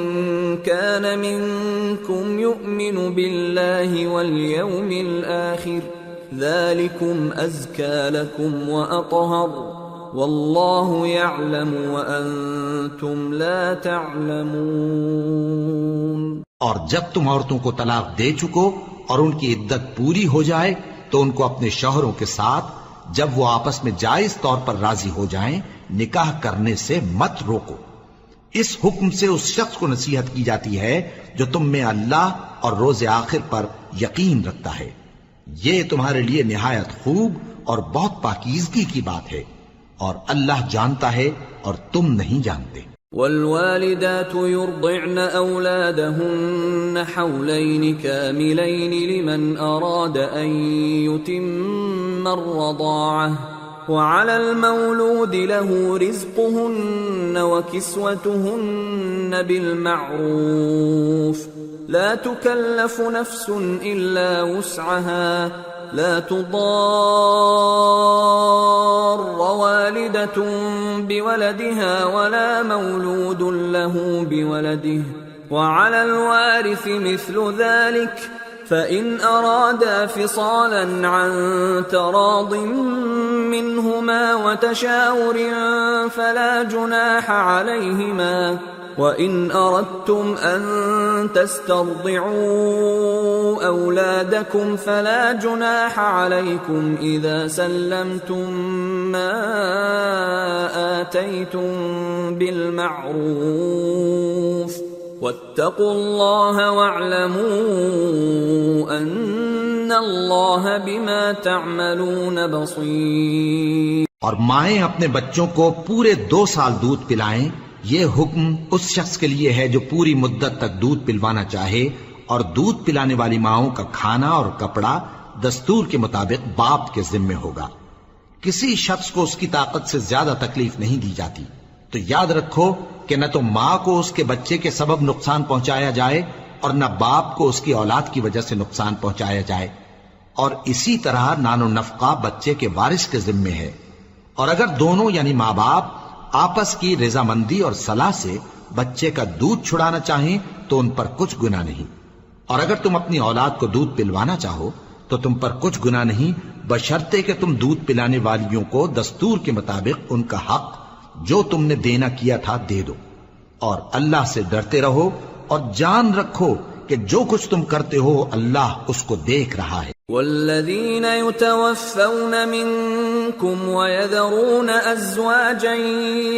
كَانَ مِنكُمْ يُؤْمِنُ بِاللَّهِ وَالْيَوْمِ الْآخِرِ ذَلِكُمْ أَزْكَى لَكُمْ وَأَطْهَرُ وَاللَّهُ يَعْلَمُ وَأَنْتُمْ لَا تَعْلَمُونَ۔ اور جب تم عورتوں کو طلاق دے چکو اور ان کی عدت پوری ہو جائے تو ان کو اپنے شوہروں کے ساتھ جب وہ آپس میں جائز طور پر راضی ہو جائیں نکاح کرنے سے مت روکو۔ اس حکم سے اس شخص کو نصیحت کی جاتی ہے جو تم میں اللہ اور روز آخر پر یقین رکھتا ہے، یہ تمہارے لیے نہایت خوب اور بہت پاکیزگی کی بات ہے، اور اللہ جانتا ہے اور تم نہیں جانتے۔ والوالدات يرضعن أولادهن حولين كاملين لمن أراد أن يتم الرضاعة وعلى المولود له رزقهن وكسوتهن بالمعروف لا تكلف نفس إلا وسعها لا تضار والدة بولدها ولا مولود له بولده وعلى الوارث مثل ذلك فإن أرادا فصالا عن تراض منهما وتشاور فلا جناح عليهما وَإِنْ أَرَدْتُمْ أَن تَسْتَرْضِعُوا أَوْلَادَكُمْ فَلَا جُنَاحَ عَلَيْكُمْ إِذَا سَلَّمْتُم مَّا آتَيْتُم بِالْمَعْرُوفِ وَاتَّقُوا اللَّهَ وَاعْلَمُوا أَنَّ اللَّهَ بِمَا تَعْمَلُونَ بَصِيرٌ۔ اور مائیں اپنے بچوں کو پورے 2 سال دودھ پلائیں، یہ حکم اس شخص کے لیے ہے جو پوری مدت تک دودھ پلوانا چاہے، اور دودھ پلانے والی ماؤں کا کھانا اور کپڑا دستور کے مطابق باپ کے ذمے ہوگا۔ کسی شخص کو اس کی طاقت سے زیادہ تکلیف نہیں دی جاتی، تو یاد رکھو کہ نہ تو ماں کو اس کے بچے کے سبب نقصان پہنچایا جائے اور نہ باپ کو اس کی اولاد کی وجہ سے نقصان پہنچایا جائے، اور اسی طرح نان و نفقہ بچے کے وارث کے ذمے ہے، اور اگر دونوں یعنی ماں باپ آپس کی رضامندی اور صلاح سے بچے کا دودھ چھڑانا چاہیں تو ان پر کچھ گناہ نہیں، اور اگر تم اپنی اولاد کو دودھ پلوانا چاہو تو تم پر کچھ گناہ نہیں، بشرطے کہ تم دودھ پلانے والیوں کو دستور کے مطابق ان کا حق جو تم نے دینا کیا تھا دے دو، اور اللہ سے ڈرتے رہو اور جان رکھو کہ جو کچھ تم کرتے ہو اللہ اس کو دیکھ رہا ہے۔ والذین یتوفون منکم ویذرون ازواجا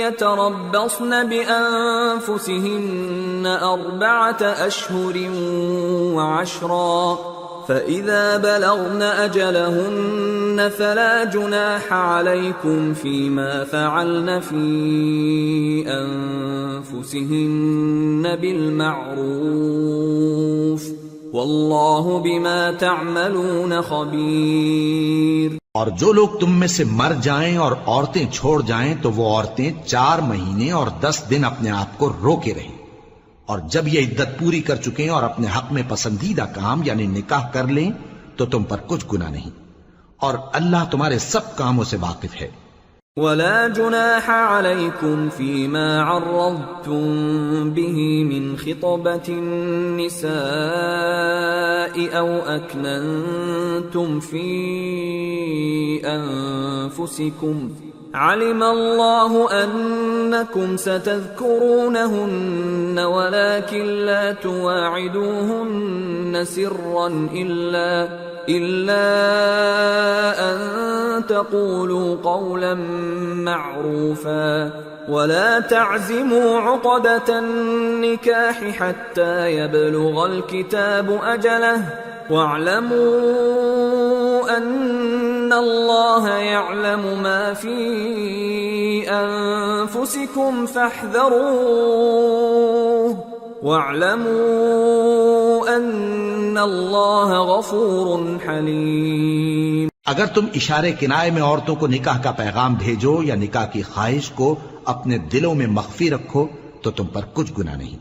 یتربصن بانفسهن 4 اشہر وعشرا فإذا بلغن أجلهن فلا جناح عليكم فيما فعلن في أنفسهن بالمعروف والله بما تعملون خبير. اور جو لوگ تم میں سے مر جائیں اور عورتیں چھوڑ جائیں تو وہ عورتیں 4 مہینے اور 10 دن اپنے آپ کو روکے رہیں، اور جب یہ عدت پوری کر چکیں اور اپنے حق میں پسندیدہ کام یعنی نکاح کر لیں تو تم پر کچھ گناہ نہیں، اور اللہ تمہارے سب کاموں سے واقف ہے. ولا جناح عليكم فيما عرضتم به من خطبة النساء أو أكننتم في أنفسكم علم الله أنكم ستذكرونهن ولكن لا تواعدوهن سرا إلا أن تقولوا قولا معروفا ولا تعزموا عقدة النكاح حتى يبلغ الكتاب أجله واعلموا أن الله يعلم ما في أنفسكم فاحذروه واعلموا أن الله غفور حليم. اگر تم اشارے کنائے میں عورتوں کو نکاح کا پیغام بھیجو یا نکاح کی خواہش کو اپنے دلوں میں مخفی رکھو تو تم پر کچھ گناہ نہیں.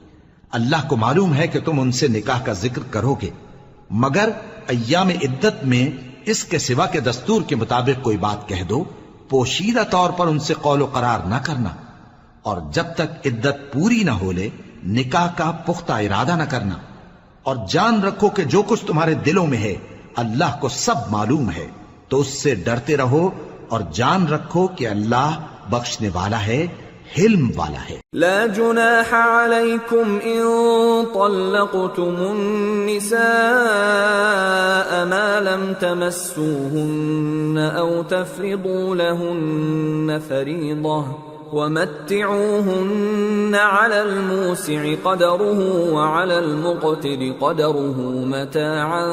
اللہ کو معلوم ہے کہ تم ان سے نکاح کا ذکر کرو گے، مگر ایام عدت میں اس کے سوا کے دستور کے مطابق کوئی بات کہہ دو، پوشیدہ طور پر ان سے قول و قرار نہ کرنا، اور جب تک عدت پوری نہ ہو لے نکاح کا پختہ ارادہ نہ کرنا، اور جان رکھو کہ جو کچھ تمہارے دلوں میں ہے اللہ کو سب معلوم ہے، تو اس سے ڈرتے رہو اور جان رکھو کہ اللہ بخشنے والا ہے، حلم والا ہے. لا جناح عليكم إن طلقتم النساء ما لم تمسوهن أو تفرضوا لهن فريضة ومتعوهن على الموسع قدره وعلى المقتر قدره متاعا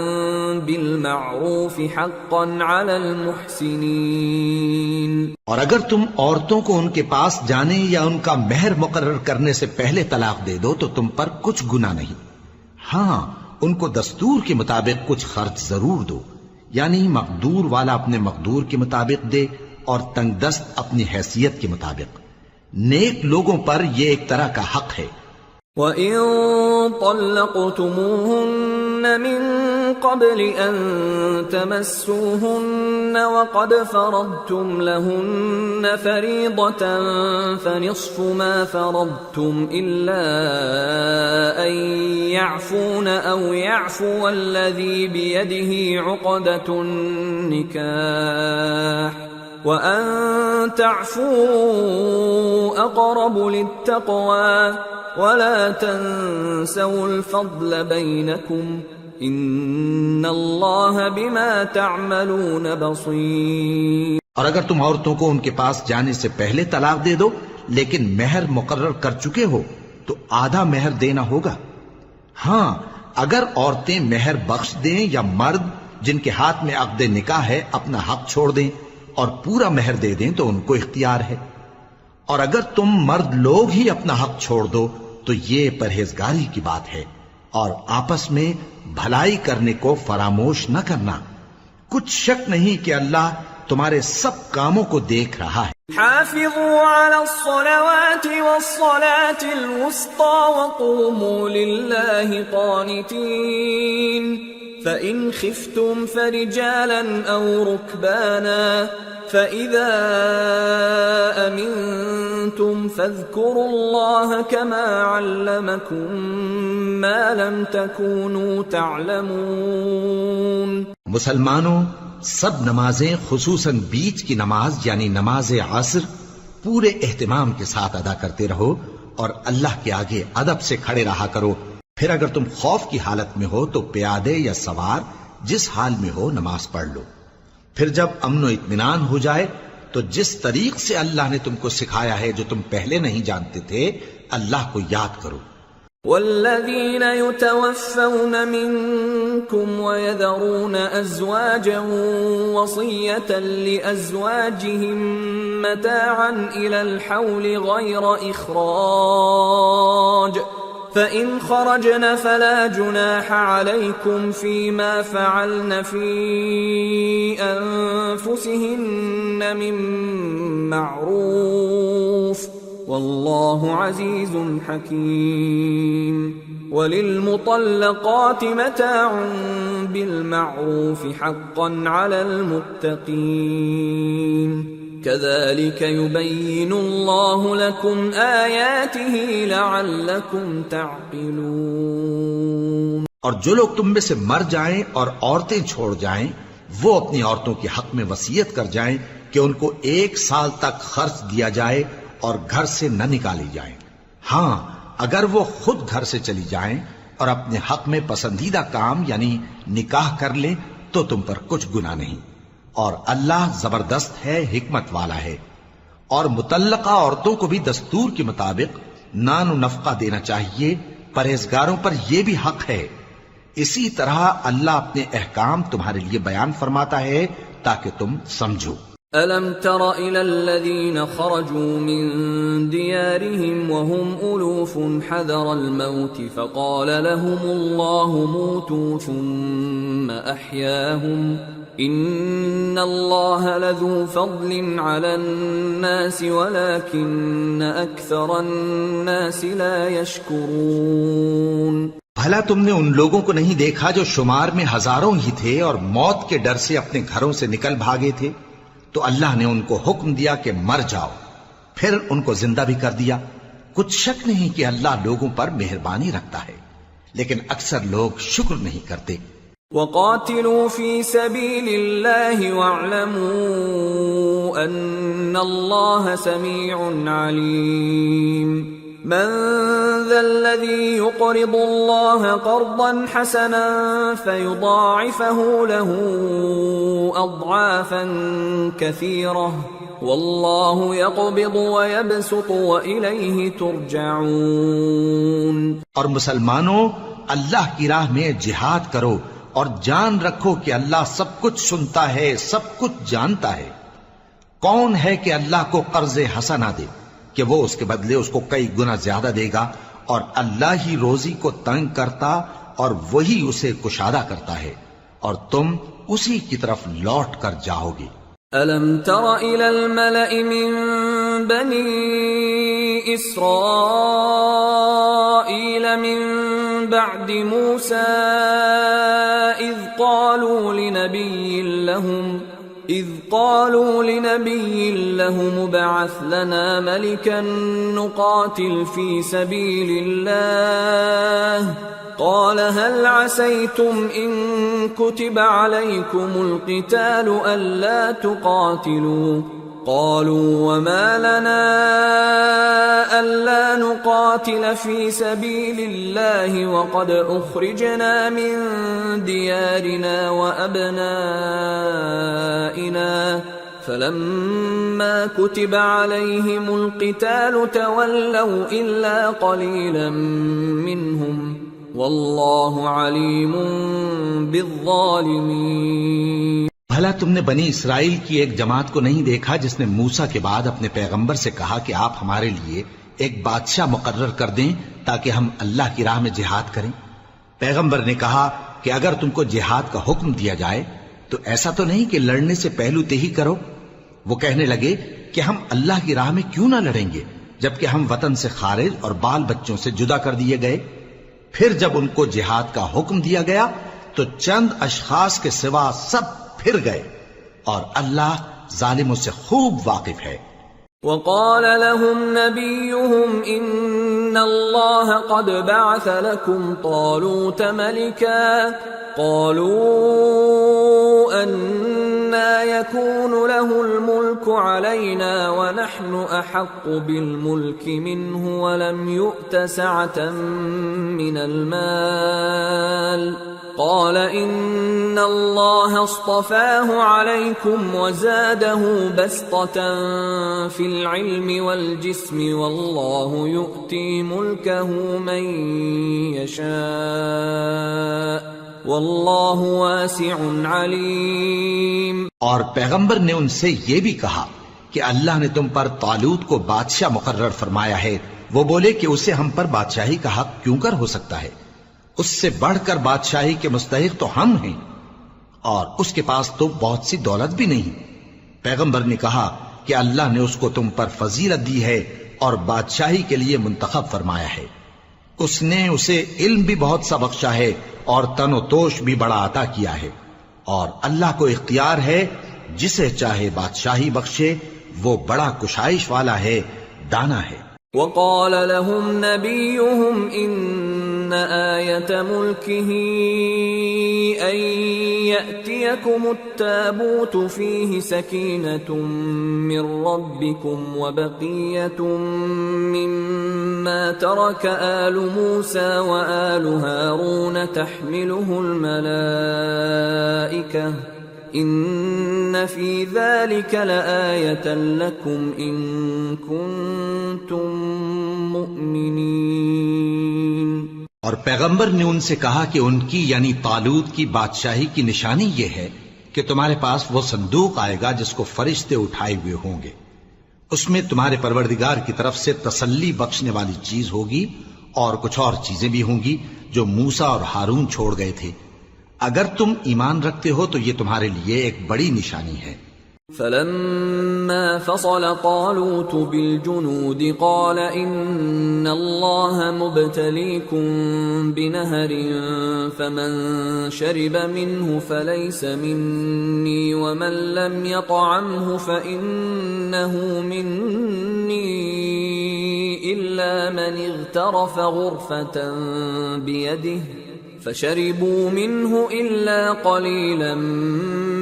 بالمعروف حقا على المحسنين. اور اگر تم عورتوں کو ان کے پاس جانے یا ان کا مہر مقرر کرنے سے پہلے طلاق دے دو تو تم پر کچھ گناہ نہیں. ہاں ان کو دستور کے مطابق کچھ خرچ ضرور دو، یعنی مقدور والا اپنے مقدور کے مطابق دے اور تنگ دست اپنی حیثیت کے مطابق. نیک لوگوں پر یہ ایک طرح کا حق ہے. وَإِن طَلَّقْتُمُوهُنَّ مِن قَبْلِ أَن تَمَسُّوهُنَّ وَقَدْ فَرَضْتُمْ لَهُنَّ فَرِيضَةً فَنِصْفُ مَا فَرَضْتُمْ إِلَّا أَن يَعْفُونَ أَوْ يَعْفُوَ الَّذِي بِيَدِهِ عُقْدَةُ النِّكَاحِ وَأَن تَعْفُوا أَقْرَبُ لِلتَّقْوَى وَلَا تَنسَوُا الْفَضْلَ بَيْنَكُمْ إِنَّ اللَّهَ بِمَا تَعْمَلُونَ بَصِيرٌ. اور اگر تم عورتوں کو ان کے پاس جانے سے پہلے طلاق دے دو لیکن مہر مقرر کر چکے ہو تو آدھا مہر دینا ہوگا. ہاں اگر عورتیں مہر بخش دیں یا مرد جن کے ہاتھ میں عقد نکاح ہے اپنا حق چھوڑ دیں اور پورا مہر دے دیں تو ان کو اختیار ہے. اور اگر تم مرد لوگ ہی اپنا حق چھوڑ دو تو یہ پرہیزگاری کی بات ہے، اور آپس میں بھلائی کرنے کو فراموش نہ کرنا. کچھ شک نہیں کہ اللہ تمہارے سب کاموں کو دیکھ رہا ہے. حافظوا على الصلوات والصلاة الوسطى وقوموا لله قانتين فإن خفتم فرجالا أو ركبانا فإذا أمنتم فاذكروا الله كما علمكم ما لم تكونوا تعلمون. مسلمانوں سب نمازیں خصوصاً بیچ کی نماز یعنی نماز عصر پورے اہتمام کے ساتھ ادا کرتے رہو اور اللہ کے آگے ادب سے کھڑے رہا کرو. پھر اگر تم خوف کی حالت میں ہو تو پیادے یا سوار جس حال میں ہو نماز پڑھ لو. پھر جب امن و اطمینان ہو جائے تو جس طریق سے اللہ نے تم کو سکھایا ہے جو تم پہلے نہیں جانتے تھے اللہ کو یاد کرو. والذين يتوفون منكم ويذرون أزواجا وصية لأزواجهم متاعا إلى الحول غير إخراج فإن خرجن فلا جناح عليكم فيما فعلن في أنفسهن من معروف والله عزيز حكيم وللمطلقات متاع بالمعروف حقا على المتقين كذلك يبين الله لكم آياته لعلكم تعقلون۔ اور جو لوگ تم میں سے مر جائیں اور عورتیں چھوڑ جائیں وہ اپنی عورتوں کے حق میں وصیت کر جائیں کہ ان کو 1 سال تک خرچ دیا جائے اور گھر سے نہ نکالی جائیں۔ ہاں اگر وہ خود گھر سے چلی جائیں اور اپنے حق میں پسندیدہ کام یعنی نکاح کر لیں تو تم پر کچھ گناہ نہیں، اور اللہ زبردست ہے، حکمت والا ہے۔ اور مطلقہ عورتوں کو بھی دستور کے مطابق نان و نفقہ دینا چاہیے، پرہیزگاروں پر یہ بھی حق ہے۔ اسی طرح اللہ اپنے احکام تمہارے لیے بیان فرماتا ہے تاکہ تم سمجھو۔ أَلَمْ تَرَ إِلَى الَّذِينَ خَرَجُوا مِن دِيَارِهِمْ وَهُمْ أُلُوفٌ حَذَرَ الْمَوْتِ فَقَالَ لَهُمُ اللَّهُ مُوتُوا ثُمَّ أَحْيَاهُمْ إِنَّ اللَّهَ لَذُو فَضْلٍ عَلَى النَّاسِ وَلَكِنَّ أَكْثَرَ النَّاسِ لَا يَشْكُرُونَ۔ بھلا تم نے ان لوگوں کو نہیں دیکھا جو شمار میں ہزاروں ہی تھے اور موت کے ڈر سے اپنے گھروں سے نکل بھاگے تھے؟ تو اللہ نے ان کو حکم دیا کہ مر جاؤ، پھر ان کو زندہ بھی کر دیا۔ کچھ شک نہیں کہ اللہ لوگوں پر مہربانی رکھتا ہے، لیکن اکثر لوگ شکر نہیں کرتے۔ وَقَاتِلُوا فِي سَبِيلِ اللَّهِ وَاعْلَمُوا أَنَّ اللَّهَ سَمِيعٌ عَلِيمٌ۔ من ذا الذي يقرض الله قرضا حسنا فيضاعفه له أضعافا كثيرة والله يقبض ويبسط وإليه ترجعون۔ اور مسلمانوں اللہ کی راہ میں جہاد کرو اور جان رکھو کہ اللہ سب کچھ سنتا ہے، سب کچھ جانتا ہے۔ کون ہے کہ اللہ کو قرض حسنہ دے کہ وہ اس کے بدلے اس کو کئی گنا زیادہ دے گا، اور اللہ ہی روزی کو تنگ کرتا اور وہی اسے کشادہ کرتا ہے، اور تم اسی کی طرف لوٹ کر جاؤ گے۔ أَلَمْ تَرَ إِلَى الْمَلَإِ مِن بَنِي إِسْرَائِيلَ مِن بَعْدِ مُوسَىٰ إِذْ قالوا لنبي لهم ابعث لنا ملكا نقاتل في سبيل الله قال هل عسيتم إن كتب عليكم القتال ألا تقاتلوا قالوا وما لنا ألا نقاتل في سبيل الله وقد أخرجنا من ديارنا وأبنائنا فلما كتب عليهم القتال تولوا إلا قليلا منهم والله عليم بالظالمين۔ بھلا تم نے بنی اسرائیل کی ایک جماعت کو نہیں دیکھا جس نے موسیٰ کے بعد اپنے پیغمبر سے کہا کہ آپ ہمارے لیے ایک بادشاہ مقرر کر دیں تاکہ ہم اللہ کی راہ میں جہاد کریں؟ پیغمبر نے کہا کہ اگر تم کو جہاد کا حکم دیا جائے تو ایسا تو نہیں کہ لڑنے سے پہلو تہی کرو۔ وہ کہنے لگے کہ ہم اللہ کی راہ میں کیوں نہ لڑیں گے جبکہ ہم وطن سے خارج اور بال بچوں سے جدا کر دیے گئے۔ پھر جب ان کو جہاد کا حکم دیا گیا تو چند اشخاص کے سوا سب پھر گئے، اور اللہ ظالموں سے خوب واقف ہے۔ وقال لهم نبيهم إن الله قد بعث لكم طالوت ملكا قالوا أنى يكون له الملك علينا ونحن أحق بالملك منه ولم يؤت سعة من المال قال إن الله اصطفاه عليكم وزاده بسطة في العلم والجسم والله يؤتي ملكه من يشاء واللہ واسع علیم۔ اور پیغمبر نے ان سے یہ بھی کہا کہ اللہ نے تم پر طالوت کو بادشاہ مقرر فرمایا ہے۔ وہ بولے کہ اسے ہم پر بادشاہی کا حق کیوں کر ہو سکتا ہے؟ اس سے بڑھ کر بادشاہی کے مستحق تو ہم ہیں، اور اس کے پاس تو بہت سی دولت بھی نہیں۔ پیغمبر نے کہا کہ اللہ نے اس کو تم پر فضیلت دی ہے اور بادشاہی کے لیے منتخب فرمایا ہے۔ اس نے اسے علم بھی بہت سا بخشا ہے اور تن و توش بھی بڑا عطا کیا ہے، اور اللہ کو اختیار ہے جسے چاہے بادشاہی بخشے، وہ بڑا کشائش والا ہے، دانا ہے۔ وقال لهم نبيهم إن آية ملكه أن يأتيكم التابوت فيه سكينة من ربكم وبقية مما ترك آل موسى وآل هارون تحمله الملائكة ان فی ذلک لآیۃ لکم ان کنتم مؤمنین۔ اور پیغمبر نے ان سے کہا کہ ان کی یعنی طالوت کی بادشاہی کی نشانی یہ ہے کہ تمہارے پاس وہ صندوق آئے گا جس کو فرشتے اٹھائے ہوئے ہوں گے، اس میں تمہارے پروردگار کی طرف سے تسلی بخشنے والی چیز ہوگی اور کچھ اور چیزیں بھی ہوں گی جو موسیٰ اور ہارون چھوڑ گئے تھے۔ اگر تم ایمان رکھتے ہو تو یہ تمہارے لیے ایک بڑی نشانی ہے۔ فلما فصل طالوت بالجنود قال ان اللہ مبتلیکم بنہر فمن شرب منه فلیس منی ومن لم يطعمه فإنه منی الا من اغترف غرفة بیده فشربوا منه إلا قليلا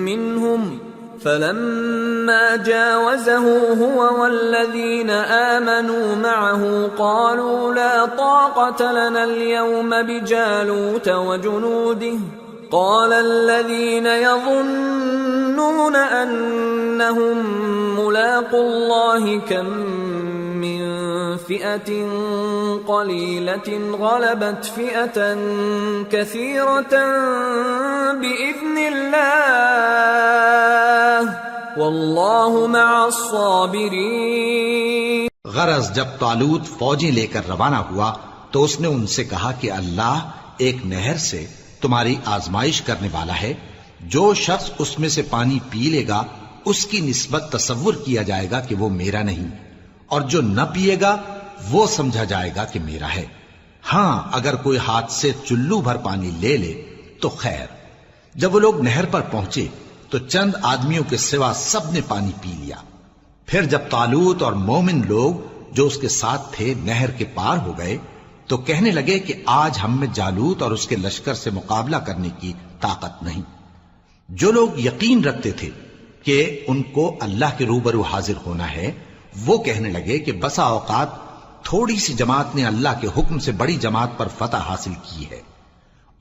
منهم فلما جاوزه هو والذين آمنوا معه قالوا لا طاقة لنا اليوم بجالوت وجنوده قال الذين يظنون أنهم ملاقو الله كم من فئة قليلة غلبت فئة كثيرة بإذن الله والله مع الصابرين۔ غرض جب طالوت فوجیں لے کر روانہ ہوا تو اس نے ان سے کہا کہ اللہ ایک نہر سے تمہاری آزمائش کرنے والا ہے، جو شخص اس میں سے پانی پی لے گا اس کی نسبت تصور کیا جائے گا کہ وہ میرا نہیں، اور جو نہ پیے گا وہ سمجھا جائے گا کہ میرا ہے۔ ہاں اگر کوئی ہاتھ سے چلو بھر پانی لے لے تو خیر۔ جب وہ لوگ نہر پر پہنچے تو چند آدمیوں کے سوا سب نے پانی پی لیا۔ پھر جب طالوت اور مومن لوگ جو اس کے ساتھ تھے نہر کے پار ہو گئے تو کہنے لگے کہ آج ہم میں جالوت اور اس کے لشکر سے مقابلہ کرنے کی طاقت نہیں۔ جو لوگ یقین رکھتے تھے کہ ان کو اللہ کے روبرو حاضر ہونا ہے، وہ کہنے لگے کہ بسا اوقات تھوڑی سی جماعت نے اللہ کے حکم سے بڑی جماعت پر فتح حاصل کی ہے،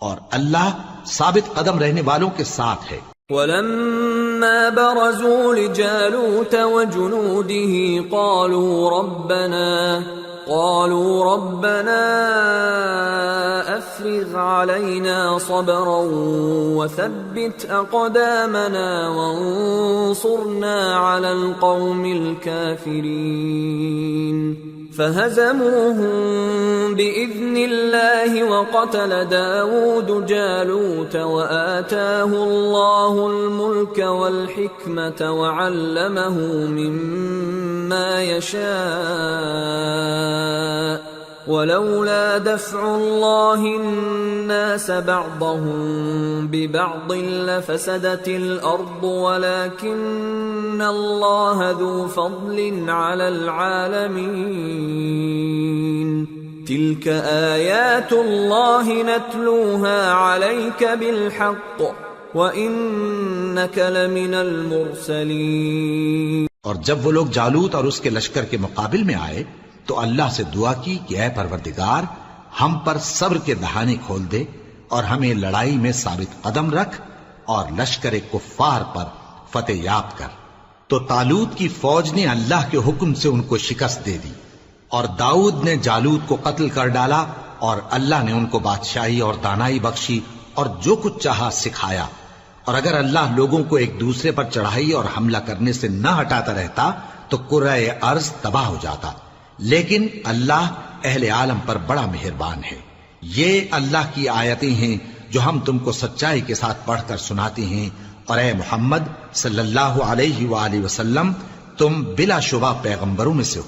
اور اللہ ثابت قدم رہنے والوں کے ساتھ ہے۔ وَلَمَّا بَرَزُوا لِجَالُوتَ وَجُنُودِهِ قالوا ربنا افرغ علينا صبرا وثبت اقدامنا وانصرنا على القوم الكافرين فهزموهم باذن الله وقتل داود جالوت وآتاه الله الملك والحكمة وعلمه مما يشاء ولولا دفع الله الناس بعضهم ببعض لفسدت الأرض ولكن الله ذو فضل على العالمين تلك آيات الله نتلوها عليك بالحق وإنك لمن المرسلين۔ اور جب وہ لوگ جالوت اور اس کے لشکر کے مقابل میں آئے تو اللہ سے دعا کی کہ اے پروردگار ہم پر صبر کے دہانے کھول دے اور ہمیں لڑائی میں ثابت قدم رکھ اور لشکر کفار پر فتح یاب کر۔ تو طالوت کی فوج نے اللہ کے حکم سے ان کو شکست دے دی، اور داؤد نے جالوت کو قتل کر ڈالا، اور اللہ نے ان کو بادشاہی اور دانائی بخشی اور جو کچھ چاہا سکھایا۔ اور اگر اللہ لوگوں کو ایک دوسرے پر چڑھائی اور حملہ کرنے سے نہ ہٹاتا رہتا تو کرۂ ارض تباہ ہو جاتا، لیکن اللہ اہل عالم پر بڑا مہربان ہے۔ یہ اللہ کی آیتیں ہیں جو ہم تم کو سچائی کے ساتھ پڑھ کر سناتے ہیں، اور اے محمد صلی اللہ علیہ وآلہ وسلم تم بلا شبہ پیغمبروں میں سے ہو۔